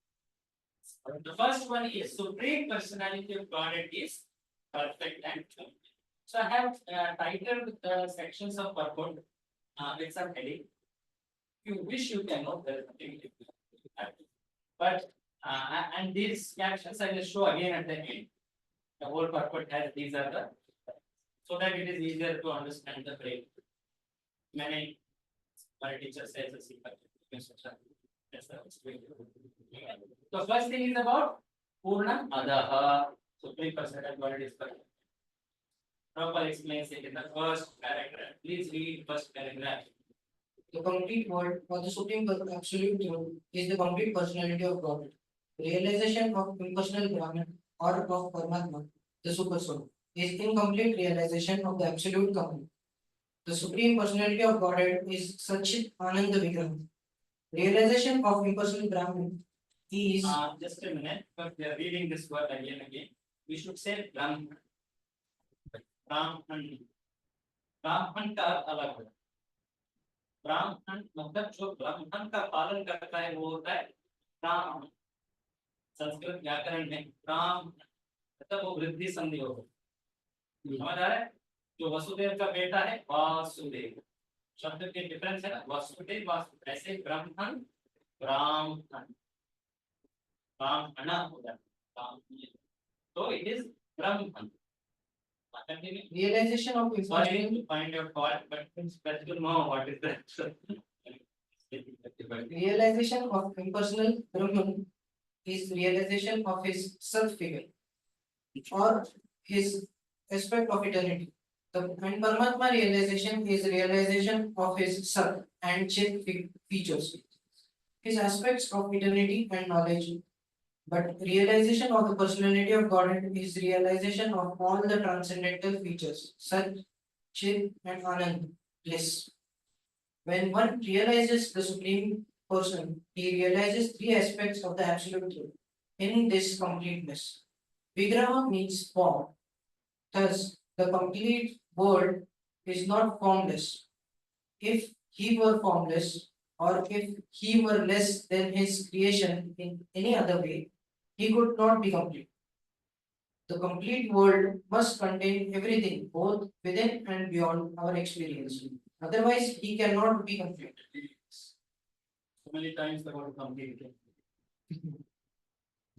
The first one is Supreme Personality of Godhead is perfect and complete. So I have titled the sections of purport with some heading. If you wish, you can note that. But and these captions I will show again at the end. The whole purport has these are the so that it is easier to understand the brain. Many my teacher says a secret. The first thing is about Purna Adaha. Supreme Personality Godhead is perfect. Prabhupada explains it in the first paragraph. Please read first paragraph. The complete world or the supreme absolute truth is the complete personality of God. Realization of impersonal Brahman or of Paramatma, the super soul, is incomplete realization of the absolute company. The supreme personality of Godhead is Satchit Ananda Vigraha. Realization of impersonal Brahman is Just a minute, but we are reading this word again and again. We should say Brahman. Brahman. Brahman का अलग है. ब्राह्मण मतलब जो ब्राह्मण का पालन करता है वो होता है ब्राह्मण. संस्कृत व्याकरण में ब्राह्मण मतलब वो वृद्धि संधि हो. समझ आ रहा है. जो वसुदेव का बेटा है वासुदेव. शब्द के डिफरेंस है ना. वसुदेव वासुदेव. ऐसे ब्राह्मण ब्राह्मण ब्राह्मण होता है. तो इट इज ब्राह्मण. realization of Sorry impersonal to find your fault, but it's better to know what is that. realization of impersonal Brahman is realization of his self figure or his aspect of eternity. And Paramatma realization is realization of his self and chit features, his aspects of eternity and knowledge. But realization of the personality of Godhead is realization of all the transcendental features, Sat, Chit, and Anand, bliss. When one realizes the Supreme Person, he realizes three aspects of the Absolute Truth in this completeness. Vigraha means form. Thus, the complete world is not formless. If he were formless, or if he were less than his creation in any other way, he could not be complete. The complete world must contain everything, both within and beyond our experience. Otherwise, he cannot be complete. So many times the word complete.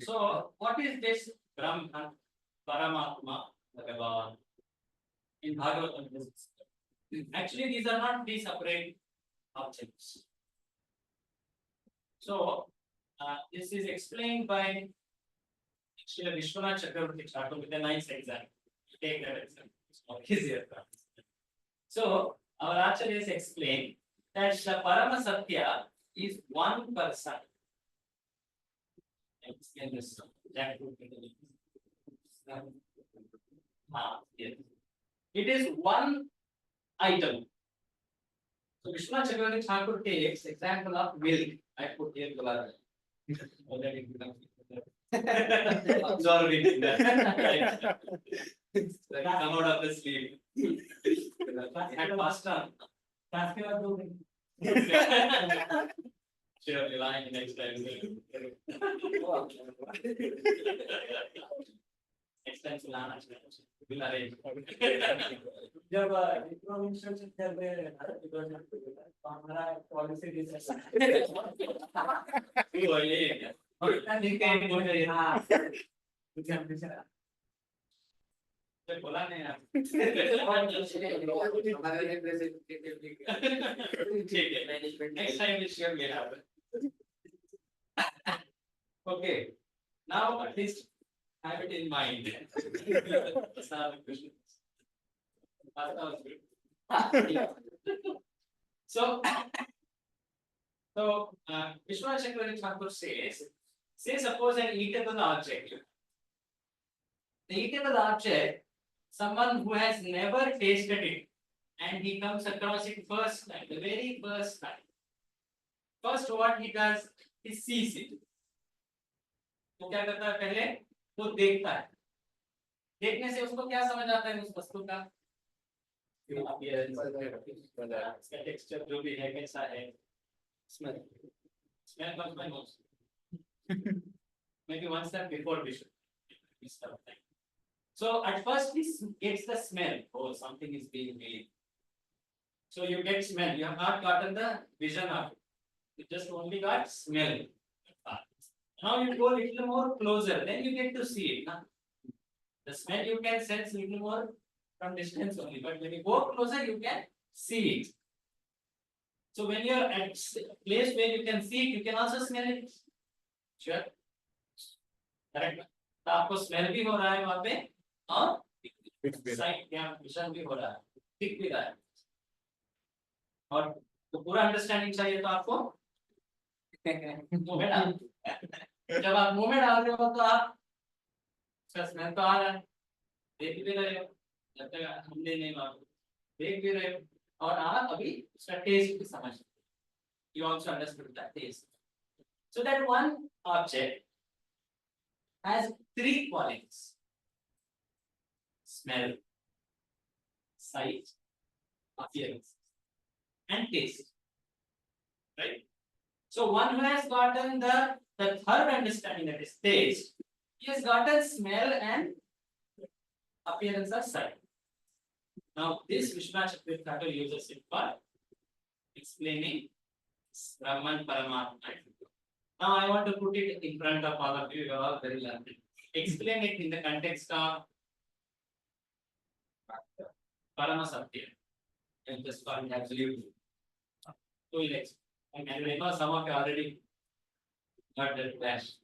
So, what is this Brahman, Paramatma, Bhagavan? In Bhagavatam, actually, these are not three separate objects. So, this is explained by actually Ishvara Chakravarti Thakur with a nice example. Take that example. It's more easier. So, our Acharyas explain that the Parama Satya is one person. Explain this. Yes. It is one item. So Vishnu Chakravarti Thakur takes example of milk. I put here Gulab. Already absorb it in that. Like come out of the sleep. And master. Sure, you're lying next time. Next time, we'll arrange. जब economics चल रहे हैं ना तो हमारा policy discussion वो ये और ठीक मुझे हाँ तो बोला नहीं यार ठीक है next time we'll share it happen okay now at least have it in mind that's not a question. So, Vishwanath Chakravarti Thakur says, say suppose an eatable object. The eatable object, someone who has never tasted it, and he comes across it first time, the very first time. First, what he does, he sees it. तो क्या करता है पहले? वो देखता है. देखने से उसको क्या समझ आता है उस वस्तु का? इसका टेक्सचर जो भी है कैसा है smell comes by nose maybe one step before vision so at first he gets the smell oh something is being made so you get smell you have not gotten the vision of it you just only got smell now you go a little more closer then you get to see it huh? The smell you can sense a little more from distance only, but when you go closer, you can see it. So when you are at a place where you can see it, you can also smell it. Sure, correct. तो आपको smell भी हो रहा है वहाँ पे और sight या vision भी हो रहा है, दिख भी रहा है. और तो पूरा understanding चाहिए तो आपको मुंह में डाल. जब आप मुंह में डाल रहे हो तो आप उसका smell तो आ रहा है, देख भी रहे हो. जब तक हमने नहीं मालूम देख भी रहे हो और आप अभी उसका टेस्ट भी समझ you also understood that taste so that one object has three qualities smell sight appearance and taste right so one who has gotten the third understanding that is taste he has gotten smell and appearance of sight. Now, this Vishwanath Chakravarti Thakur uses it for explaining Brahman Paramatma. Now, I want to put it in front of all of you. You are all very learned. Explain it in the context of Paramasatya. And just for absolute. So, we'll explain. And I know some of you already got that flash.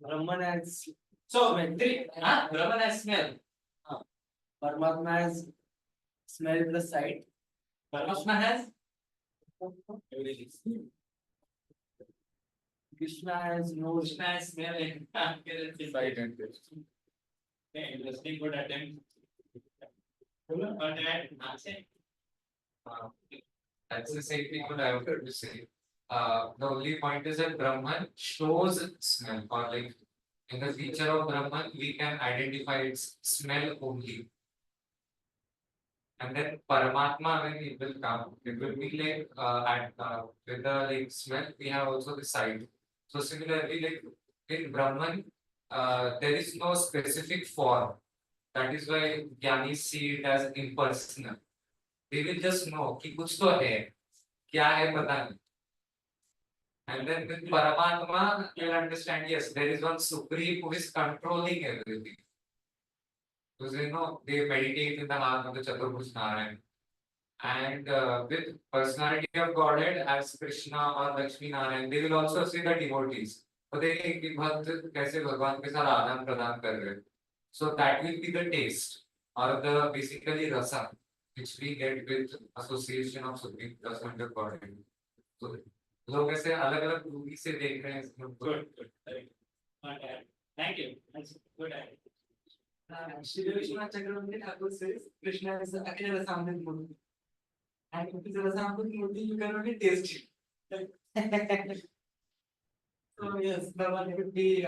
Brahman has So, three, Brahman has smell. Paramatma has smell plus sight. Paramatma has Krishna has no. Krishna is smelling. Sight and taste. Interesting, good attempt. But Uh, That's the same thing what I wanted to say. The only point is that Brahman shows smell, or like in the feature of Brahman, we can identify its smell only. And then Paramatma, when it will come, it will be like with the like smell, we have also the sight. So similarly, like in Brahman, there is no specific form. That is why Gyanis see it as impersonal. They will just know कि कुछ तो है, क्या है पता नहीं. And then with Paramatma, you will understand, yes, there is one supreme who is controlling everything. Because they meditate in the heart of the Chaturbhuj Narayan. And with personality of Godhead as Krishna or Lakshmi Narayan, they will also see the devotees. So they think कि भक्त कैसे भगवान के साथ आदान प्रदान कर रहे हैं. So that will be the taste or the basically rasa which we get with association of Supreme Personality of Godhead. So लोग ऐसे अलग अलग मूवी से देख रहे हैं इसमें. good, good. Very good. Thank you. That's good. Shri Vishwanath Chakravarti Thakur says Krishna is Akira Rasamrit Murti. And if it's a Rasamrit Murti, you can only taste it. So yes, the one could be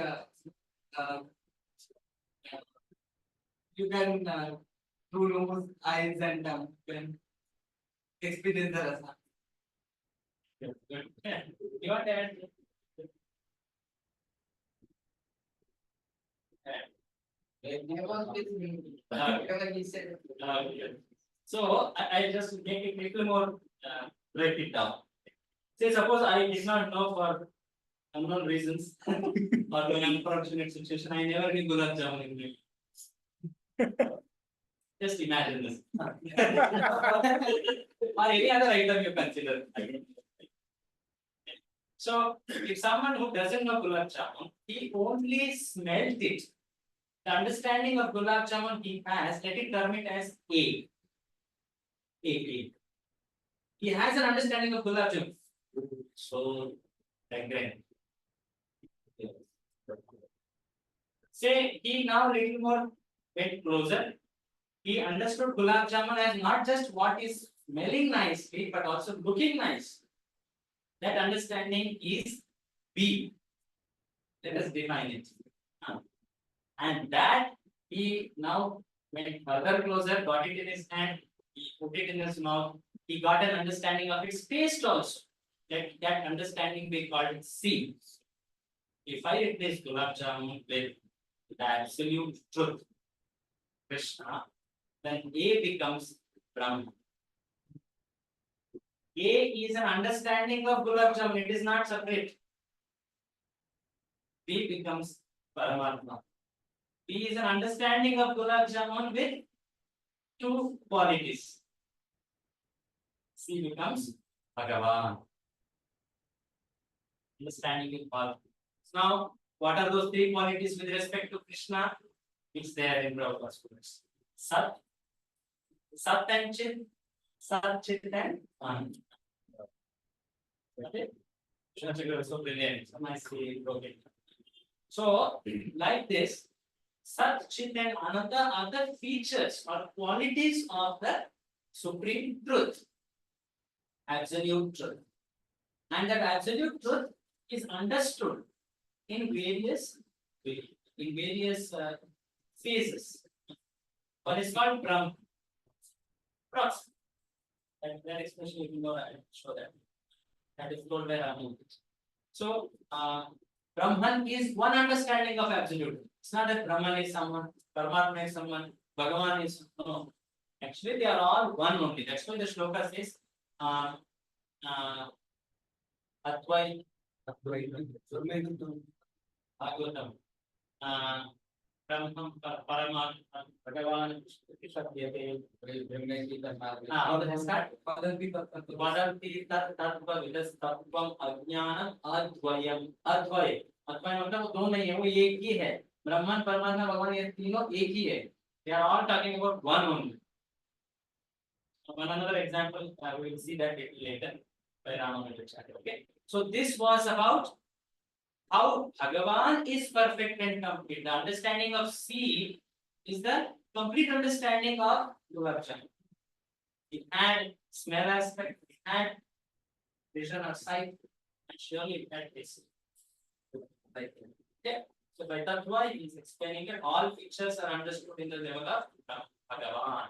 you can through nose, eyes and tongue can experience the rasa. Good. Your turn. There was this whatever he said. Okay. So I just make it little more break it down. Say suppose I did not know for unknown reasons or an unfortunate situation, I never did gulab jamun in my life. Just imagine this. Or any other item you consider. So if someone who doesn't know gulab jamun, he only smelled it. The understanding of gulab jamun he has, let it term it as A. A. He has an understanding of gulab jamun. So, again. Say he now little more went closer. He understood gulab jamun as not just what is smelling nicely, but also looking nice. That understanding is B. Let us define it. And that he now went further closer, got it in his hand, he put it in his mouth, he got an understanding of its taste also. That understanding we call it C. If I replace gulab jamun with the absolute truth, Krishna, then A becomes Brahman. A is an understanding of gulab jamun, it is not separate. B becomes Paramatma. B is an understanding of gulab jamun with two qualities. C becomes Bhagavan. Understanding with Bhagavan. Now, what are those three qualities with respect to Krishna? It's there in Prabhupada's words. Sat, Sat and Chit, Sat, Chit and Anand. Okay? Krishna is so brilliant. So nicely broken. So, like this, Sat, Chit and Ananda are the features or qualities of the supreme truth, absolute truth. And that absolute truth is understood in various phases. One is called Brahma. Prasad. That expression you know, I show that. That is told by Rama. So, Brahman is one understanding of absolute. It's not that Brahman is someone, Paramatma is someone, Bhagavan is no. Actually, they are all one only. That's why the shloka says, Advai, Bhagavatam, Brahman, Paramatma, Bhagavan, Satyate, how does it start? Vadanti tattva vidas tattvam ajnanam advayam. Advay. Advay मतलब वो दो नहीं है, वो एक ही है. Brahman, Paramatma, Bhagavan ये तीनों एक ही है. They are all talking about one only. One another example, we will see that later by Ramanujacharya. Okay. So this was about how Bhagavan is perfect and complete. The understanding of C is the complete understanding of Gulab Jamun. It had smell aspect, it had vision or sight, and surely it had taste. Like, yeah. So by that why he is explaining that all features are understood in the level of Bhagavan.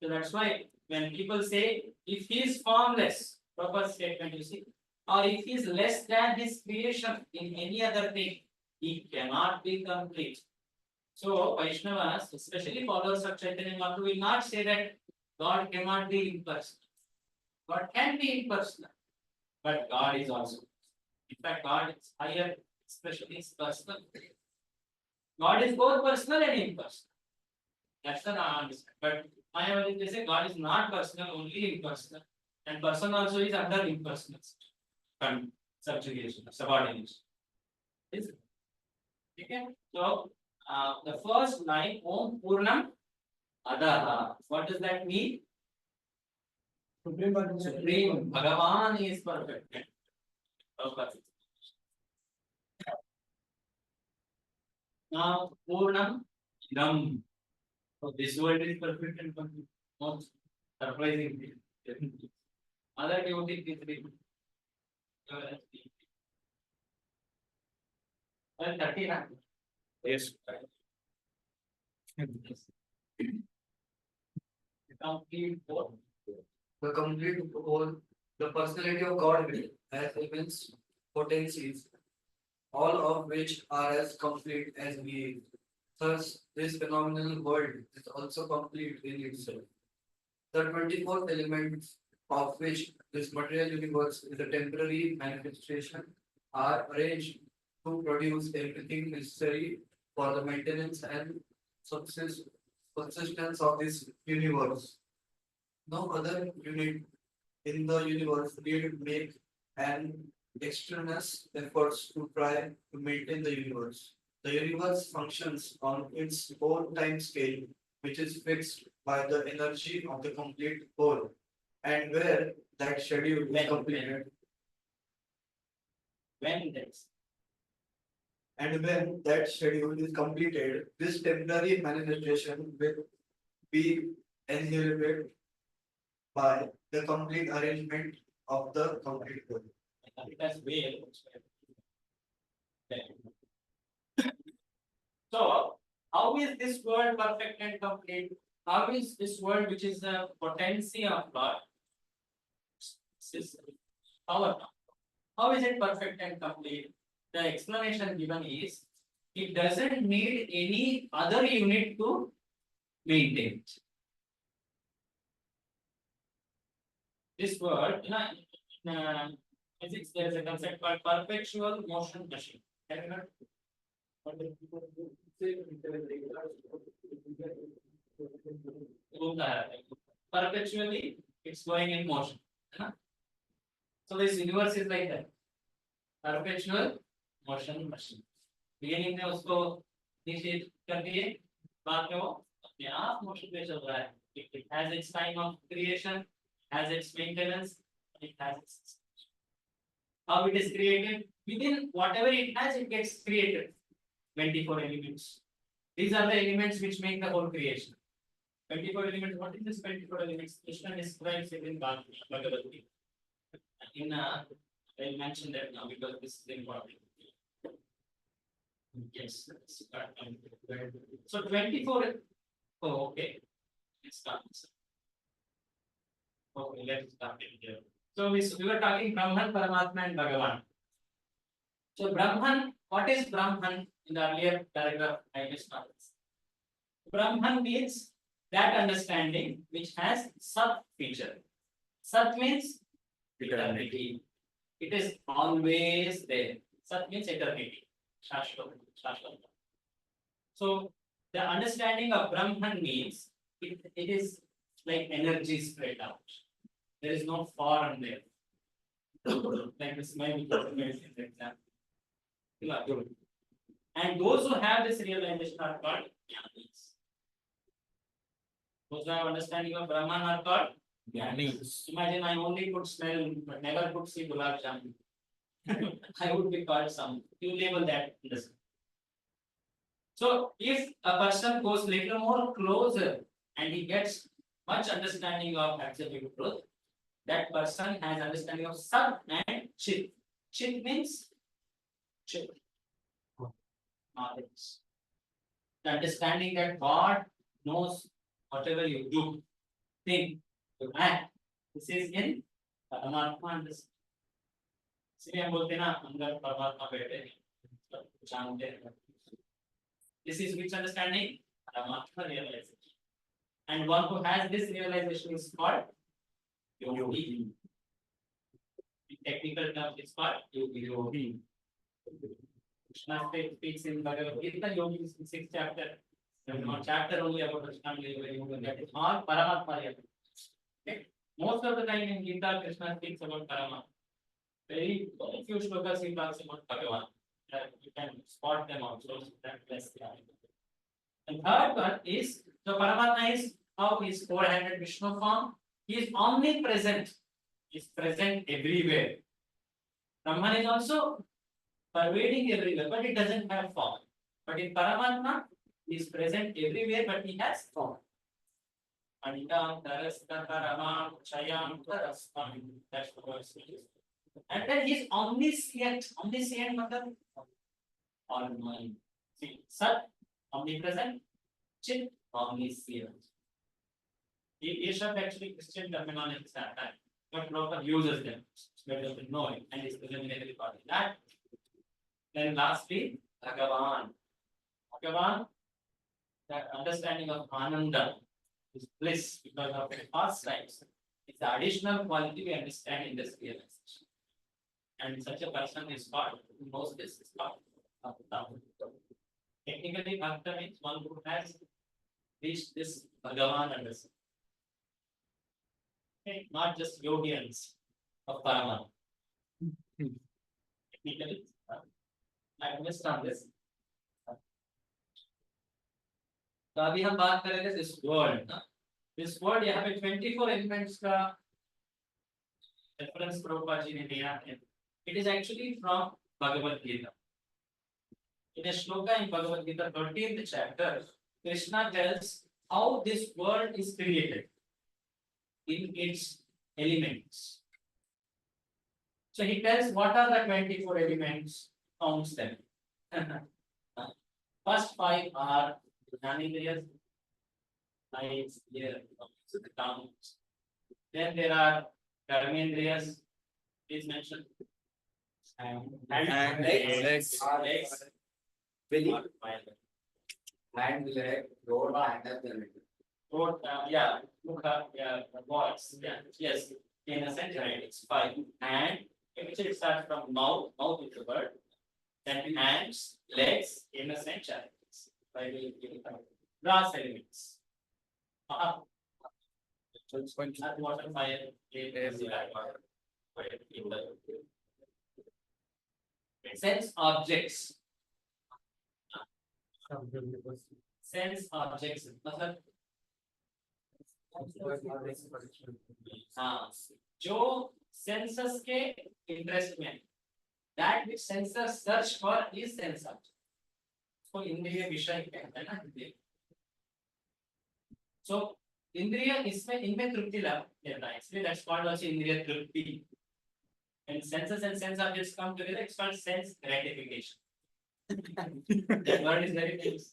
So that's why when people say if he is formless, proper statement you see, or if he is less than his creation in any other thing, he cannot be complete. So Vaishnavas, especially followers of Chaitanya Mahaprabhu, will not say that God cannot be impersonal. God can be impersonal, but God is also. In fact, God is higher, especially is personal. God is both personal and impersonal. That's the understanding. But Mayavadi they say God is not personal, only impersonal. And person also is under impersonal subjugation, subordination. Is it? Okay. So the first line, Om Purnam Adaha. What does that mean? Supreme Bhagavan is perfect. Perfect. Now Purnam Idam. So this word is perfect and complete. Most surprising thing. Other devotees is the 30 na? Yes. Complete whole. The complete whole, the personality of God has immense potencies, all of which are as complete as we. Thus, this phenomenal world is also complete in itself. The 24 elements of which this material universe is a temporary manifestation are arranged to produce everything necessary for the maintenance and subsistence of this universe. No other unit in the universe need make an extraneous efforts to try to maintain the universe. The universe functions on its own time scale, which is fixed by the energy of the complete whole, and where that schedule is completed, When that's and when that schedule is completed, this temporary manifestation will be inherited by the complete arrangement of the complete whole. that's way. So, how is this world perfect and complete? How is this world, which is the potency of God, this is power? How is it perfect and complete? The explanation given is it doesn't need any other unit to maintain it. This word, in physics, there is a concept called perpetual motion machine. Have you heard? Perpetually, it's going in motion. So this universe is like that. Perpetual motion machine. Beginning में उसको निश्चित कर दिए, बाद में वो अपने आप motion पे चल रहा है. It has its time of creation, has its maintenance, it has its how it is created. Within whatever it has, it gets created. 24 elements. These are the elements which make the whole creation. 24 elements. What is this 24 elements? Krishna describes it in Bhagavad Gita. I'll mention that now because this is important. Yes. So 24. Oh, okay. Let's start. Okay, let's start it here. So we were talking Brahman, Paramatma, and Bhagavan. So Brahman, what is Brahman in the earlier paragraph I just started? Brahman means that understanding which has Sat feature. Sat means eternity. It is always there. Sat means eternity. Shashwat. So the understanding of Brahman means it is like energy spread out. There is no form there. Like this medicine example. And those who have this realization are called jnanis. Those who have understanding of Brahman are called jnanis. Imagine I only could smell but never could see gulab jamun. I would be called some, you label that in this. So if a person goes little more closer and he gets much understanding of absolute truth, that person has understanding of Sat and Chit. Chit means Chit. Knowledge. The understanding that God knows whatever you do, think, you act. This is in Paramatma understanding. इसलिए हम बोलते हैं ना अंदर परमात्मा बैठे हैं, जानते हैं. This is which understanding? Paramatma realization. And one who has this realization is called yogi. In technical terms, it's called yogi. Krishna speaks in Bhagavad Gita, yogi is in 6th chapter. There is one chapter only about Krishna yoga. That is all Paramatma realization. Okay? Most of the time in Gita, Krishna speaks about Paramatma. Very few shlokas he talks about Bhagavan. You can spot them also. That less. And third one is, so Paramatma is how his four-handed Vishnu form. He is omnipresent. He is present everywhere. Brahman is also pervading everywhere, but it doesn't have form. But in Paramatma, he is present everywhere, but he has form. Anidam, Tarasta, Paramam, Chayam, Tarastam. That's the word. And then he is omniscient. Omniscient means all knowing. See, Sat, omnipresent, Chit, omniscient. These are actually Christian terminologies at that, but proper uses them. It's better to know it, and it's present in every part of that. Then lastly, Bhagavan. Bhagavan, that understanding of Ananda is bliss because of the past times. It's the additional quality we understand in this realization. And such a person is called, who knows this is called Bhakta. Technically, Bhakta means one who has reached this Bhagavan understanding. Okay, not just Yogians of Paramatma. Technically, I understand this. तो अभी हम बात करेंगे this word. This word यहाँ पे 24 elements का reference Prabhupada जी ने दिया है. It is actually from Bhagavad Gita. In a shloka in Bhagavad Gita, 13th chapter, Krishna tells how this world is created in its elements. So he tells what are the 24 elements, counts them. First 5 are Jnanendriyas, eyes, ear, tongue. Then there are Karmendriyas, is mentioned. And legs, belly, hand, leg, road, and road, yeah, mukha, yeah, voice, yeah, yes, in a sense, right, it's 5. And which it starts from mouth is the word, then hands, legs, in a sense, brass elements. Water, fire, sense objects. Sense objects. मतलब हाँ, जो senses के interest में, that which senses search for is sense object. So इंद्रिय विषय कहते हैं ना हिंदी. So इंद्रिय इसमें इनमें तृप्ति लेता है, इसलिए that's called also इंद्रिय तृप्ति. When senses and sense objects come together, it's called sense gratification. That word is very famous.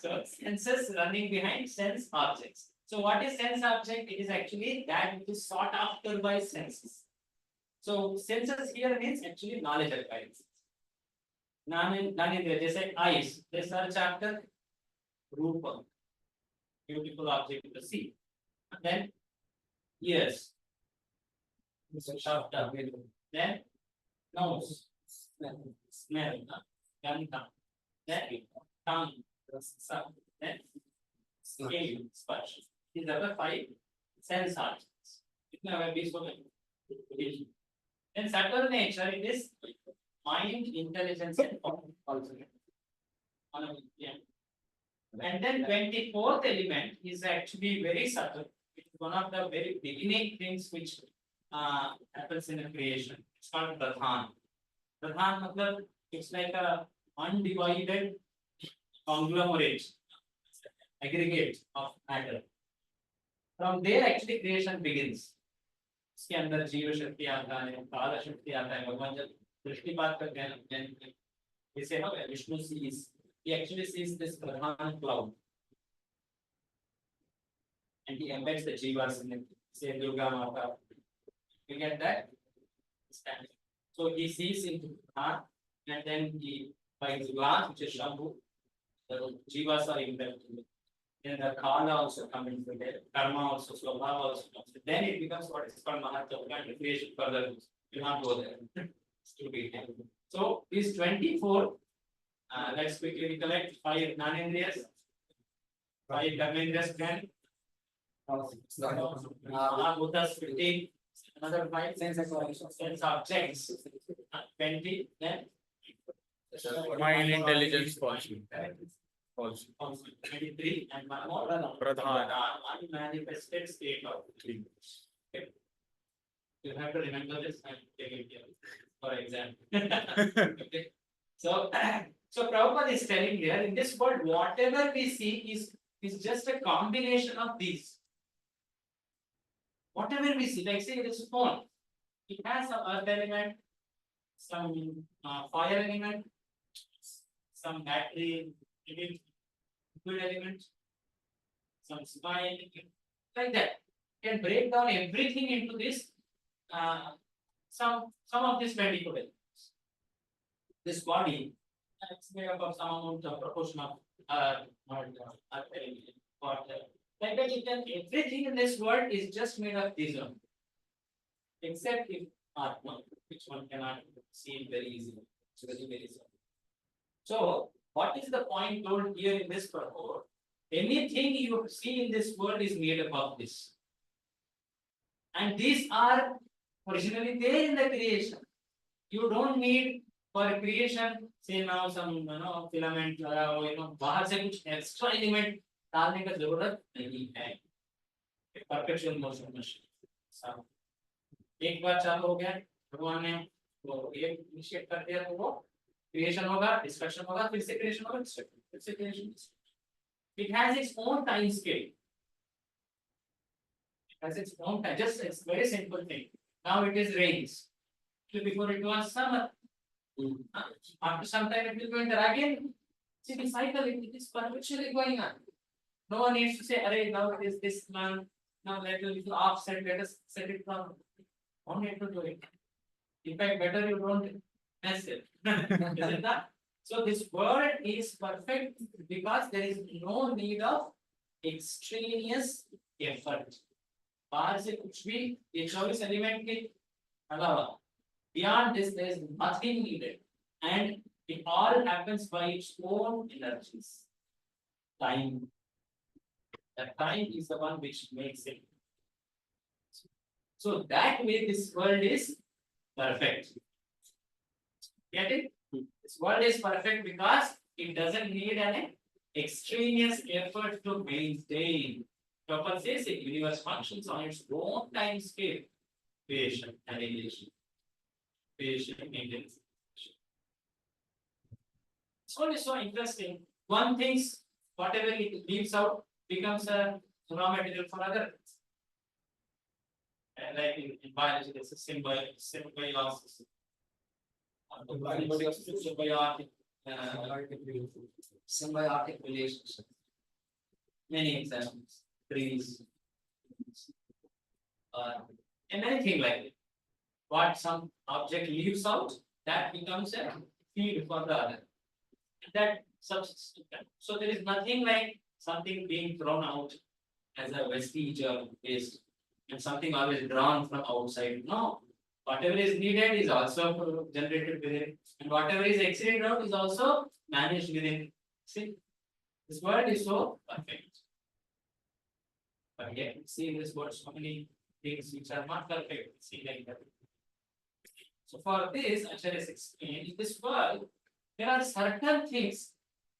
So senses running behind sense objects. So what is sense object? It is actually that which is sought after by senses. So senses here means actually knowledge acquirement. Nanindriya, जैसे eyes, they search after रूप, beautiful object to see. And then ears, then nose, smell, gandha, then tongue, then skin, sparsh. These are the 5 sense objects. Itna हमें 20 हो गए. Then subtle nature, it is mind, intelligence, and also. And then 24th element is actually very subtle. It's one of the very beginning things which happens in a creation. It's called Pradhan. Pradhan matlab it's like a undivided conglomerate, aggregate of matter. From there actually creation begins. इसके अंदर जीव शक्ति आता है, काल शक्ति आता है. भगवान जब दृष्टिपात करते हैं, जैसे हम Vishnu sees, he actually sees this Pradhan cloud, and he embeds the jivas in it. Say Durga Mata, you get that? So he sees into Pradhan, and then he by his glance, which is Shambhu, the jivas are embedded in it. Then the Kala also comes into it, Karma also, Swabhava also comes. Then it becomes what is called Mahatma, and creation further. You not go there. It's too big. So these 24, let's quickly recollect 5 Jnanendriyas, 5 Karmendriyas, then Buddhas 15, another 5 sense objects, 20, then Mind, intelligence, also. 23, and one more Pradhan. unmanifested state of things. Okay. You have to remember this and take it here for example. Okay. So, so Prabhupada is telling here in this world, whatever we see is just a combination of these. Whatever we see, like say this phone, it has some earth element, some fire element, some battery element, liquid element, some spine, like that. Can break down everything into this some of these 24 elements. This body is made up of some amount of proportion of element, water. Like that, you can everything in this world is just made of these only. Except if Atma, which one cannot see very easily. It's very simple. So, what is the point told here in this purport? Anything you see in this world is made up of this. And these are originally there in the creation. You don't need for creation, say now some filament बाहर से कुछ extra element डालने का जरूरत नहीं है. Perpetual motion machine. एक बार चालू हो गया, भगवान ने वो एक निश्चित कर दिया तो वो creation होगा, destruction होगा, फिर से creation होगा, destruction, फिर से creation. It has its own time scale. It has its own time. Just it's very simple thing. Now it is rains. So before it was summer. After some time it will go into again. See the cycle, it is perpetually going on. No one needs to say, "Array, now it is this month. Now let us offset. Let us set it from." Don't need to do it. In fact, better you don't mess it. Isn't that? So this world is perfect because there is no need of extraneous effort. बाहर से कुछ भी ये 24 element के अलावा beyond this there is nothing needed, and it all happens by its own energies. Time. The time is the one which makes it. So that way this world is perfect. Get it? This world is perfect because it doesn't need an extraneous effort to maintain. Prabhupada says the universe functions on its own time scale. Creation and annihilation. Creation and maintenance. This one is so interesting. One thinks whatever it leaves out becomes a raw material for other things. And like in biology, there's a symbiosis. Symbiotic relationship. Many examples. Trees. And anything like it. What some object leaves out, that becomes a feed for the other. That subsistence. So there is nothing like something being thrown out as a vestige or waste, and something always drawn from outside. No. Whatever is needed is also generated within, and whatever is exceeded out is also managed within. See, this world is so perfect. But yet, see in this world so many things which are not perfect. See like that. So for this, Acharya is explained, in this world, there are certain things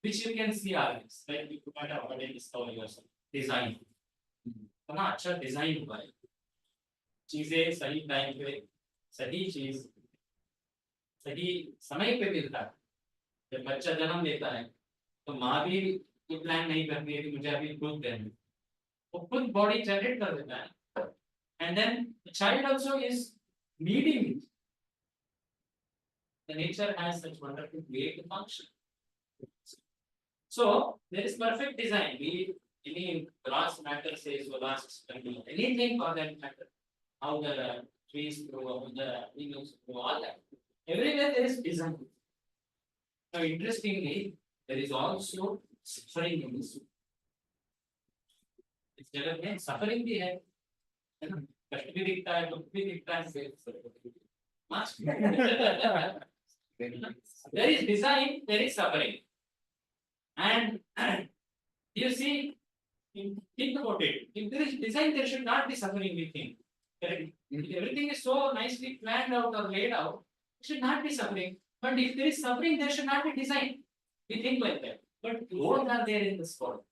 which you can see always. Like you might have already discovered yourself. Design. Design. चीजें सही time पे सही चीज सही समय पे मिलता है। जब बच्चा जन्म लेता है तो माँ भी ये प्लान नहीं करती है कि मुझे अभी दूध देना है। वो खुद बॉडी जनरेट कर देता है and then child also is needing it. The nature has such wonderful way to function. So there is perfect design. Be it any grass matter says or last anything for that matter. How the trees grow, how the animals grow, all that. Everywhere there is design. Now interestingly, there is also suffering in this. इस जगत में suffering भी है ना? कष्ट भी दिखता है, दुख भी दिखता है, there is design, there is suffering, and you see, think about it. If there is design, there should not be suffering. We think, correct? If everything is so nicely planned out or laid out, there should not be suffering. But if there is suffering, there should not be design. We think like that. But both are there in this world.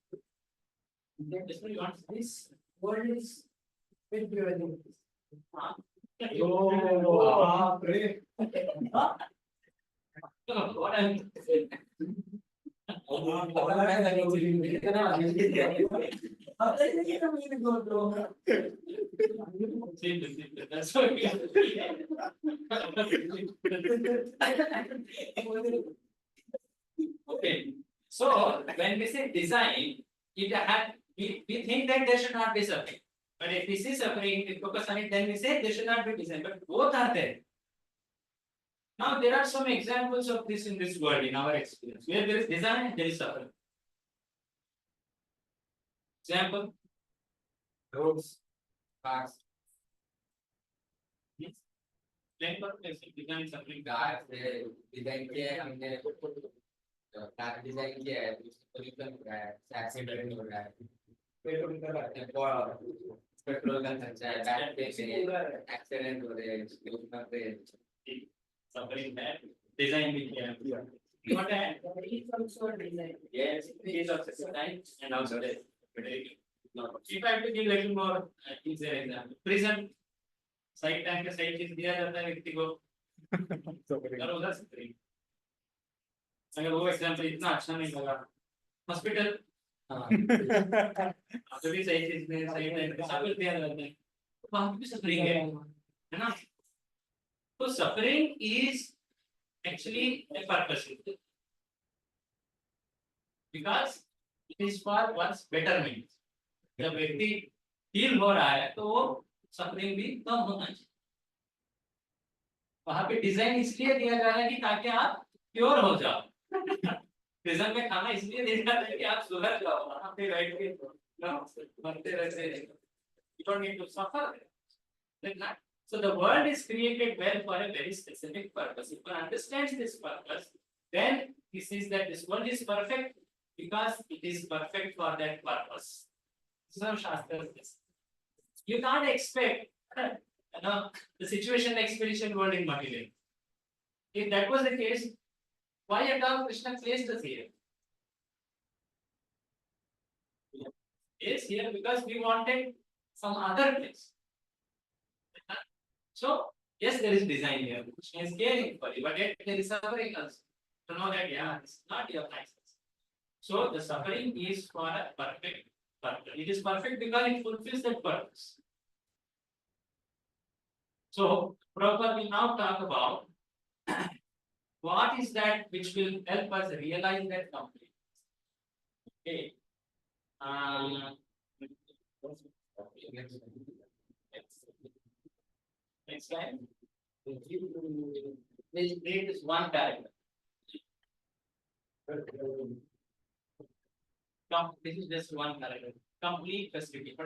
That's what you want. This world is with you. What I'm that's what okay. So when we say design, we think that there should not be suffering. But if we see suffering, we focus on it, then we say there should not be design. But both are there. Now there are some examples of this in this world, in our experience, where there is design, there is suffering. Example. Roads, cars, Explain for basic design suffering. cars, design किया है हमने, car design किया है, pollution हो रहा है, accident हो रहा है, पेट्रोल का खर्चा है, बैटरी से एक्सीडेंट हो रहे हैं, उसमें पे Suffering है, design भी किया है. What है? Yes, it is of design and also there. If I have to give little more easier example, prison, side time पे सही चीज दिया जाता है व्यक्ति को, और उधर suffering. अगर वो एग्जाम्पल इतना अच्छा नहीं लगा, हॉस्पिटल तो भी सही चीज में सही टाइम पे सब कुछ दिया जाता है, तो वहाँ भी सफरिंग है ना? तो suffering is actually a purpose because it is for one's betterment. जब व्यक्ति हील हो रहा है तो वो सफरिंग भी कम होना चाहिए. वहाँ पे डिजाइन इसलिए दिया जा रहा है कि ताकि आप प्योर हो जाओ. प्रिजन में खाना इसलिए दिया जाता है कि आप सुधर जाओ. वहाँ पे बैठ के मरते रहते हैं. You don't need to suffer. Like that. So the world is created well for a very specific purpose. If one understands this purpose, then he sees that this world is perfect because it is perfect for that purpose. So Shastra says, you can't expect the situation like spiritual world in material. If that was the case, why at all Krishna placed us here? Yes, here because we wanted some other place. So, yes, there is design here. Krishna is caring for you, but yet there is suffering also. To know that, yeah, it's not your license. So, the suffering is for a perfect purpose. It is perfect because it fulfills that purpose. So, Prabhupada will now talk about what is that which will help us realize that completely. Okay. Next time, we'll read this one paragraph. This is just one paragraph. Complete facility.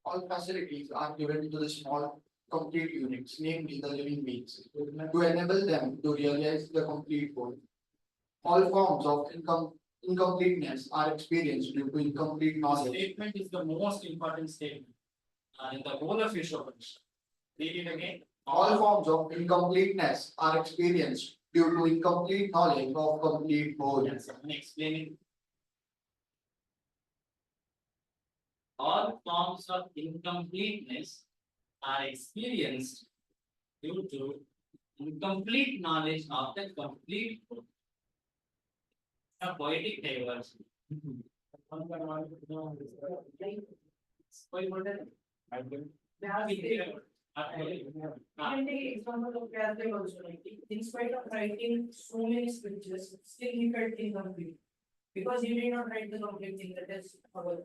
All facilities are given to the small complete units, namely the living beings, to enable them to realize the complete whole. All forms of incompleteness are experienced due to incomplete This knowledge. statement is the most important statement in the whole of Ishopanishad. Read it again. All forms of incompleteness are experienced due to incomplete knowledge of complete whole. Yes, I'm explaining. All forms of incompleteness are experienced due to incomplete knowledge of the complete book. A poetic diversion. कोई बोल रहा है? I can take example of Prasad also, like, in spite of writing so many scriptures, still he felt incomplete. Because he did not write the complete thing, that is our.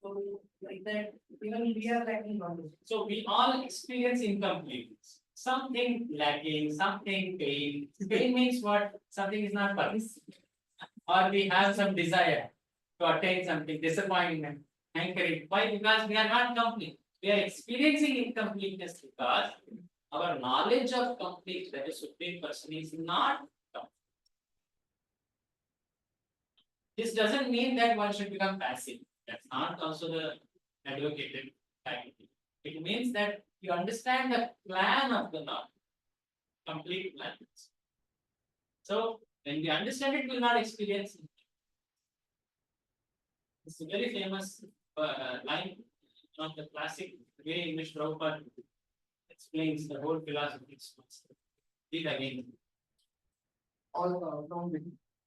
So, like that, even we are lacking knowledge. So we all experience incompleteness. Something lacking, something pain. Pain means what? Something is not perfect. Or we have some desire to attain something, disappointment, hankering. Why? Because we are not complete. We are experiencing incompleteness because our knowledge of complete, that is supreme person, is not complete. This doesn't mean that one should become passive. That's not also the advocated faculty. It means that you understand the plan of the knowledge, complete plan. So when we understand it, we will not experience it. It's a very famous line of the classic way in which Prabhupada explains the whole philosophy. Read again. All from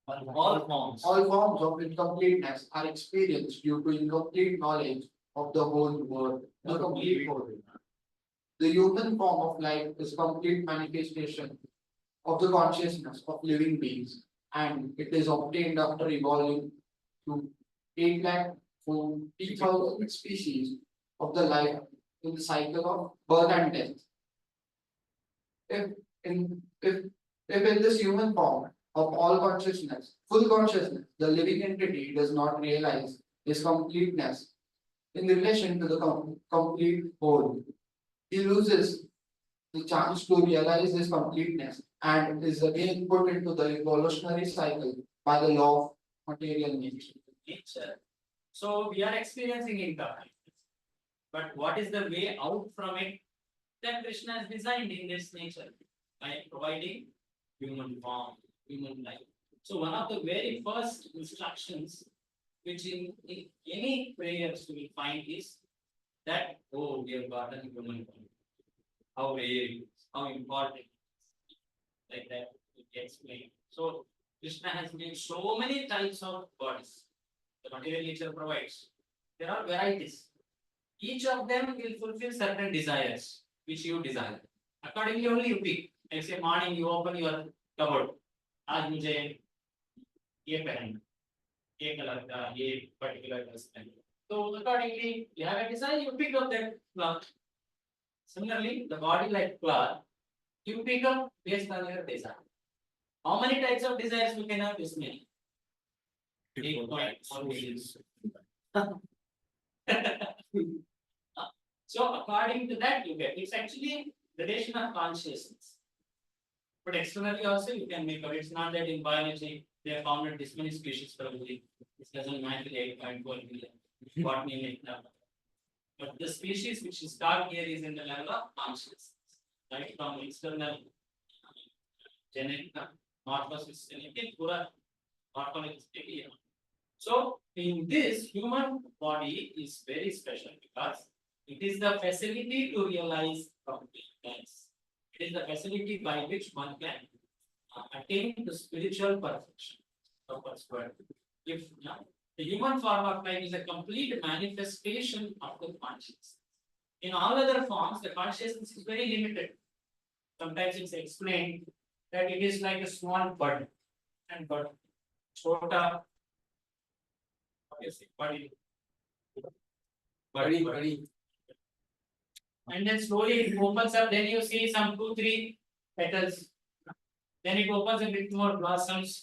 All forms. all forms of incompleteness are experienced due to incomplete knowledge of the whole world, the complete world. The human form of life is complete manifestation of the consciousness of living beings, and it is obtained after evolving to 8,40,000 species of the life in the cycle of birth and death. If in this human form of all consciousness, full consciousness, the living entity does not realize his completeness in relation to the complete whole, he loses the chance to realize his completeness and is again put into the evolutionary cycle by the law of material nature. So we are experiencing incompleteness. But what is the way out from it? That Krishna has designed in this nature by providing human form, human life. So one of the very first instructions which in any prayers you will find is that, oh, we have got a human form. How rare it is, how important it is. Like that, we explain. So Krishna has made so many types of bodies. The material nature provides. There are varieties. Each of them will fulfill certain desires which you desire. Accordingly, only you pick. Like say morning you open your cupboard. आज मुझे ये पहनना, ये colour का, ये particular dress पहनना. So accordingly, you have a desire, you pick up that cloth. Similarly, the body like cloth, you pick up based on your desire. How many types of desires we can have? This many. 8.1 So according to that, you get it's actually relation of consciousness. But externally also you can make out. It's not that in biology they have found that this many species probably. This doesn't matter 8.4 million. What may make that? But the species which is taught here is in the level of consciousness. Right from external genetic, morphosis, genetic, pura morphology. So in this human body is very special because it is the facility to realize completeness. It is the facility by which one can attain the spiritual perfection. If the human form of life is a complete manifestation of the consciousness. In all other forms, the consciousness is very limited. Sometimes it's explained that it is like a small bud, and bud, chota, obviously, body. And then slowly it opens up, then you see some 2-3 petals. Then it opens a bit more blossoms.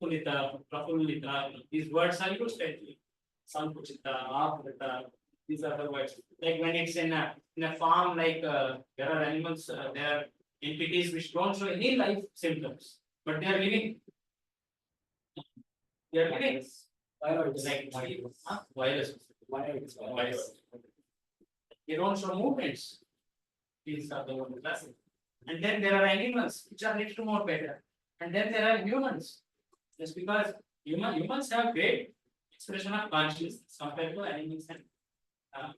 Pulita, Prafulita, these words are used actually. Sankuchita, Aprita, these are the words. Like when it's in a farm, like there are animals, there are entities which don't show any life symptoms, but they are living. They are living. Like virus. They don't show movements. These are the one classic. And then there are animals which are little more better. And then there are humans. Just because humans have great expression of consciousness compared to animals and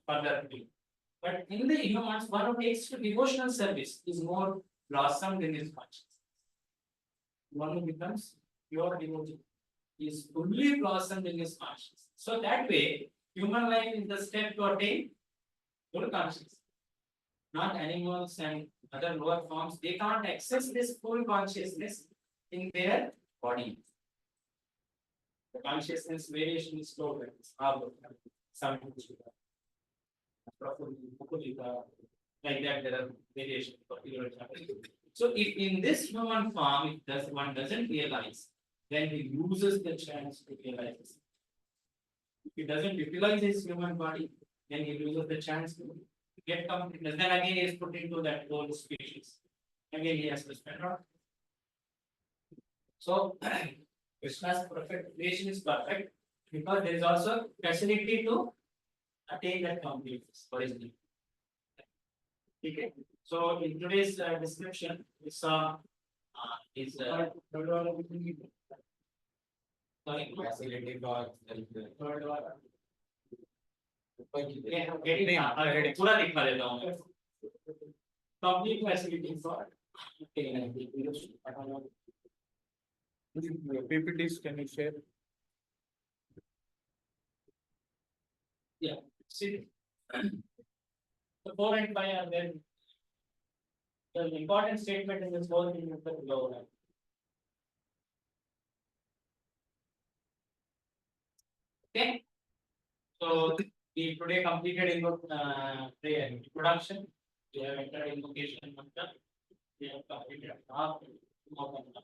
further. But in the humans, one who takes to devotional service is more blossomed in his consciousness. One who becomes pure devotee is fully blossomed in his consciousness. So that way, human life is the step to attain full consciousness. Not animals and other lower forms, they can't access this full consciousness in their body. The consciousness variation is slow, some like that there are variations. So if in this human form, if one doesn't realize, then he loses the chance to realize. If he doesn't utilize his human body, then he loses the chance to get completeness. Then again he is put into that whole species. Again he has to spend on. So Krishna's perfect creation is perfect because there is also facility to attain that completeness originally. Okay. So in today's description, we saw is sorry, Facility for पूरा दिखा देता हूँ मैं complete facility for PPTs can you share? yeah see the 4 and 5 are there. The important statement in this whole thing is the below. Okay, so we today completed in the introduction. We have entered invocation mantra. We have completed half of mantra.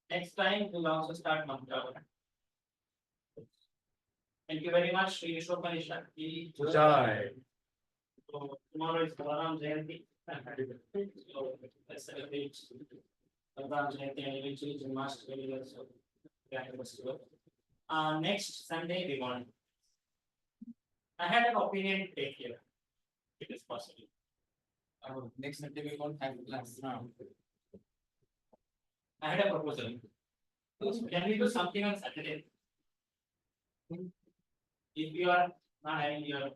Next time we will also start mantra. Thank you very much, Sri Ishopanishad. Jai. So tomorrow is Balaram Jayanti. So let's celebrate Balaram Jayanti and eventually Janmashtami also. Festival. Next Sunday we want. I had an opinion to take here. It is possible. next Sunday we won't have class. I had a proposal. Can we do something on Saturday? If you are not having your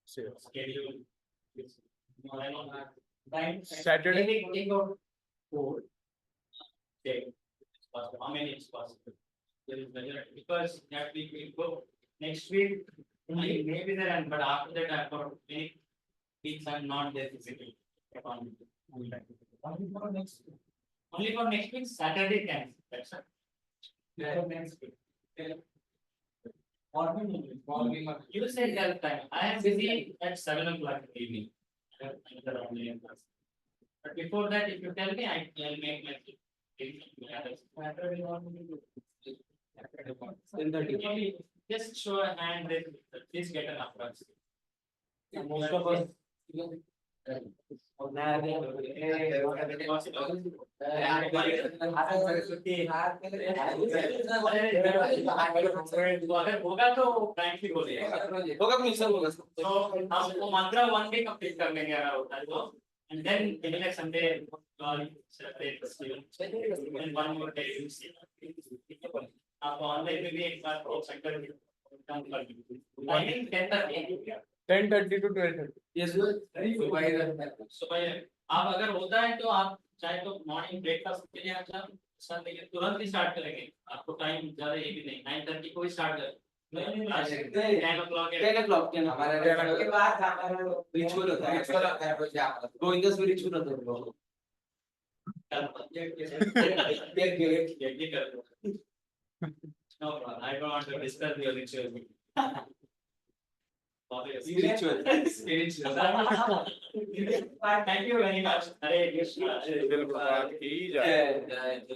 schedule, no, I don't have time. Saturday? Maybe take out 4. Okay, it's possible. How many is possible? There is majority because that week we go. Next week, I may be there, but after that, I've got many weeks I'm not there physically. Only for next week. Only for next week, Saturday can. That's it. Yeah, next week. Morning. You said that time. I am busy at 7 o'clock in the evening. I have another online class. But before that, if you tell me, I'll make my. Just show a hand that please get an approach. Most of us. होगा तो frankly बोलिएगा होगा mixer होगा तो हम वो मंत्रा 1 day complete कर लेंगे अगर होता है तो and then next Sunday celebrate festival and one more day you see आप ऑनलाइन में भी एक बार सेंटर काम कर लीजिए टाइमिंग 10:30 to 12:30. yes सुबह आप अगर होता है तो आप चाहे तो मॉर्निंग ब्रेकफास्ट के लिए आप सर लेकिन तुरंत ही स्टार्ट करेंगे आपको टाइम ज्यादा ये भी नहीं 9:30 को ही स्टार्ट करें 10 o'clock के हमारा के बाद हमारा रिचुअल होता है गोविंदा से रिचुअल होता है No problem. I don't want to disturb your ritual. Spiritual. Thank you very much. Hare Krishna. Jai.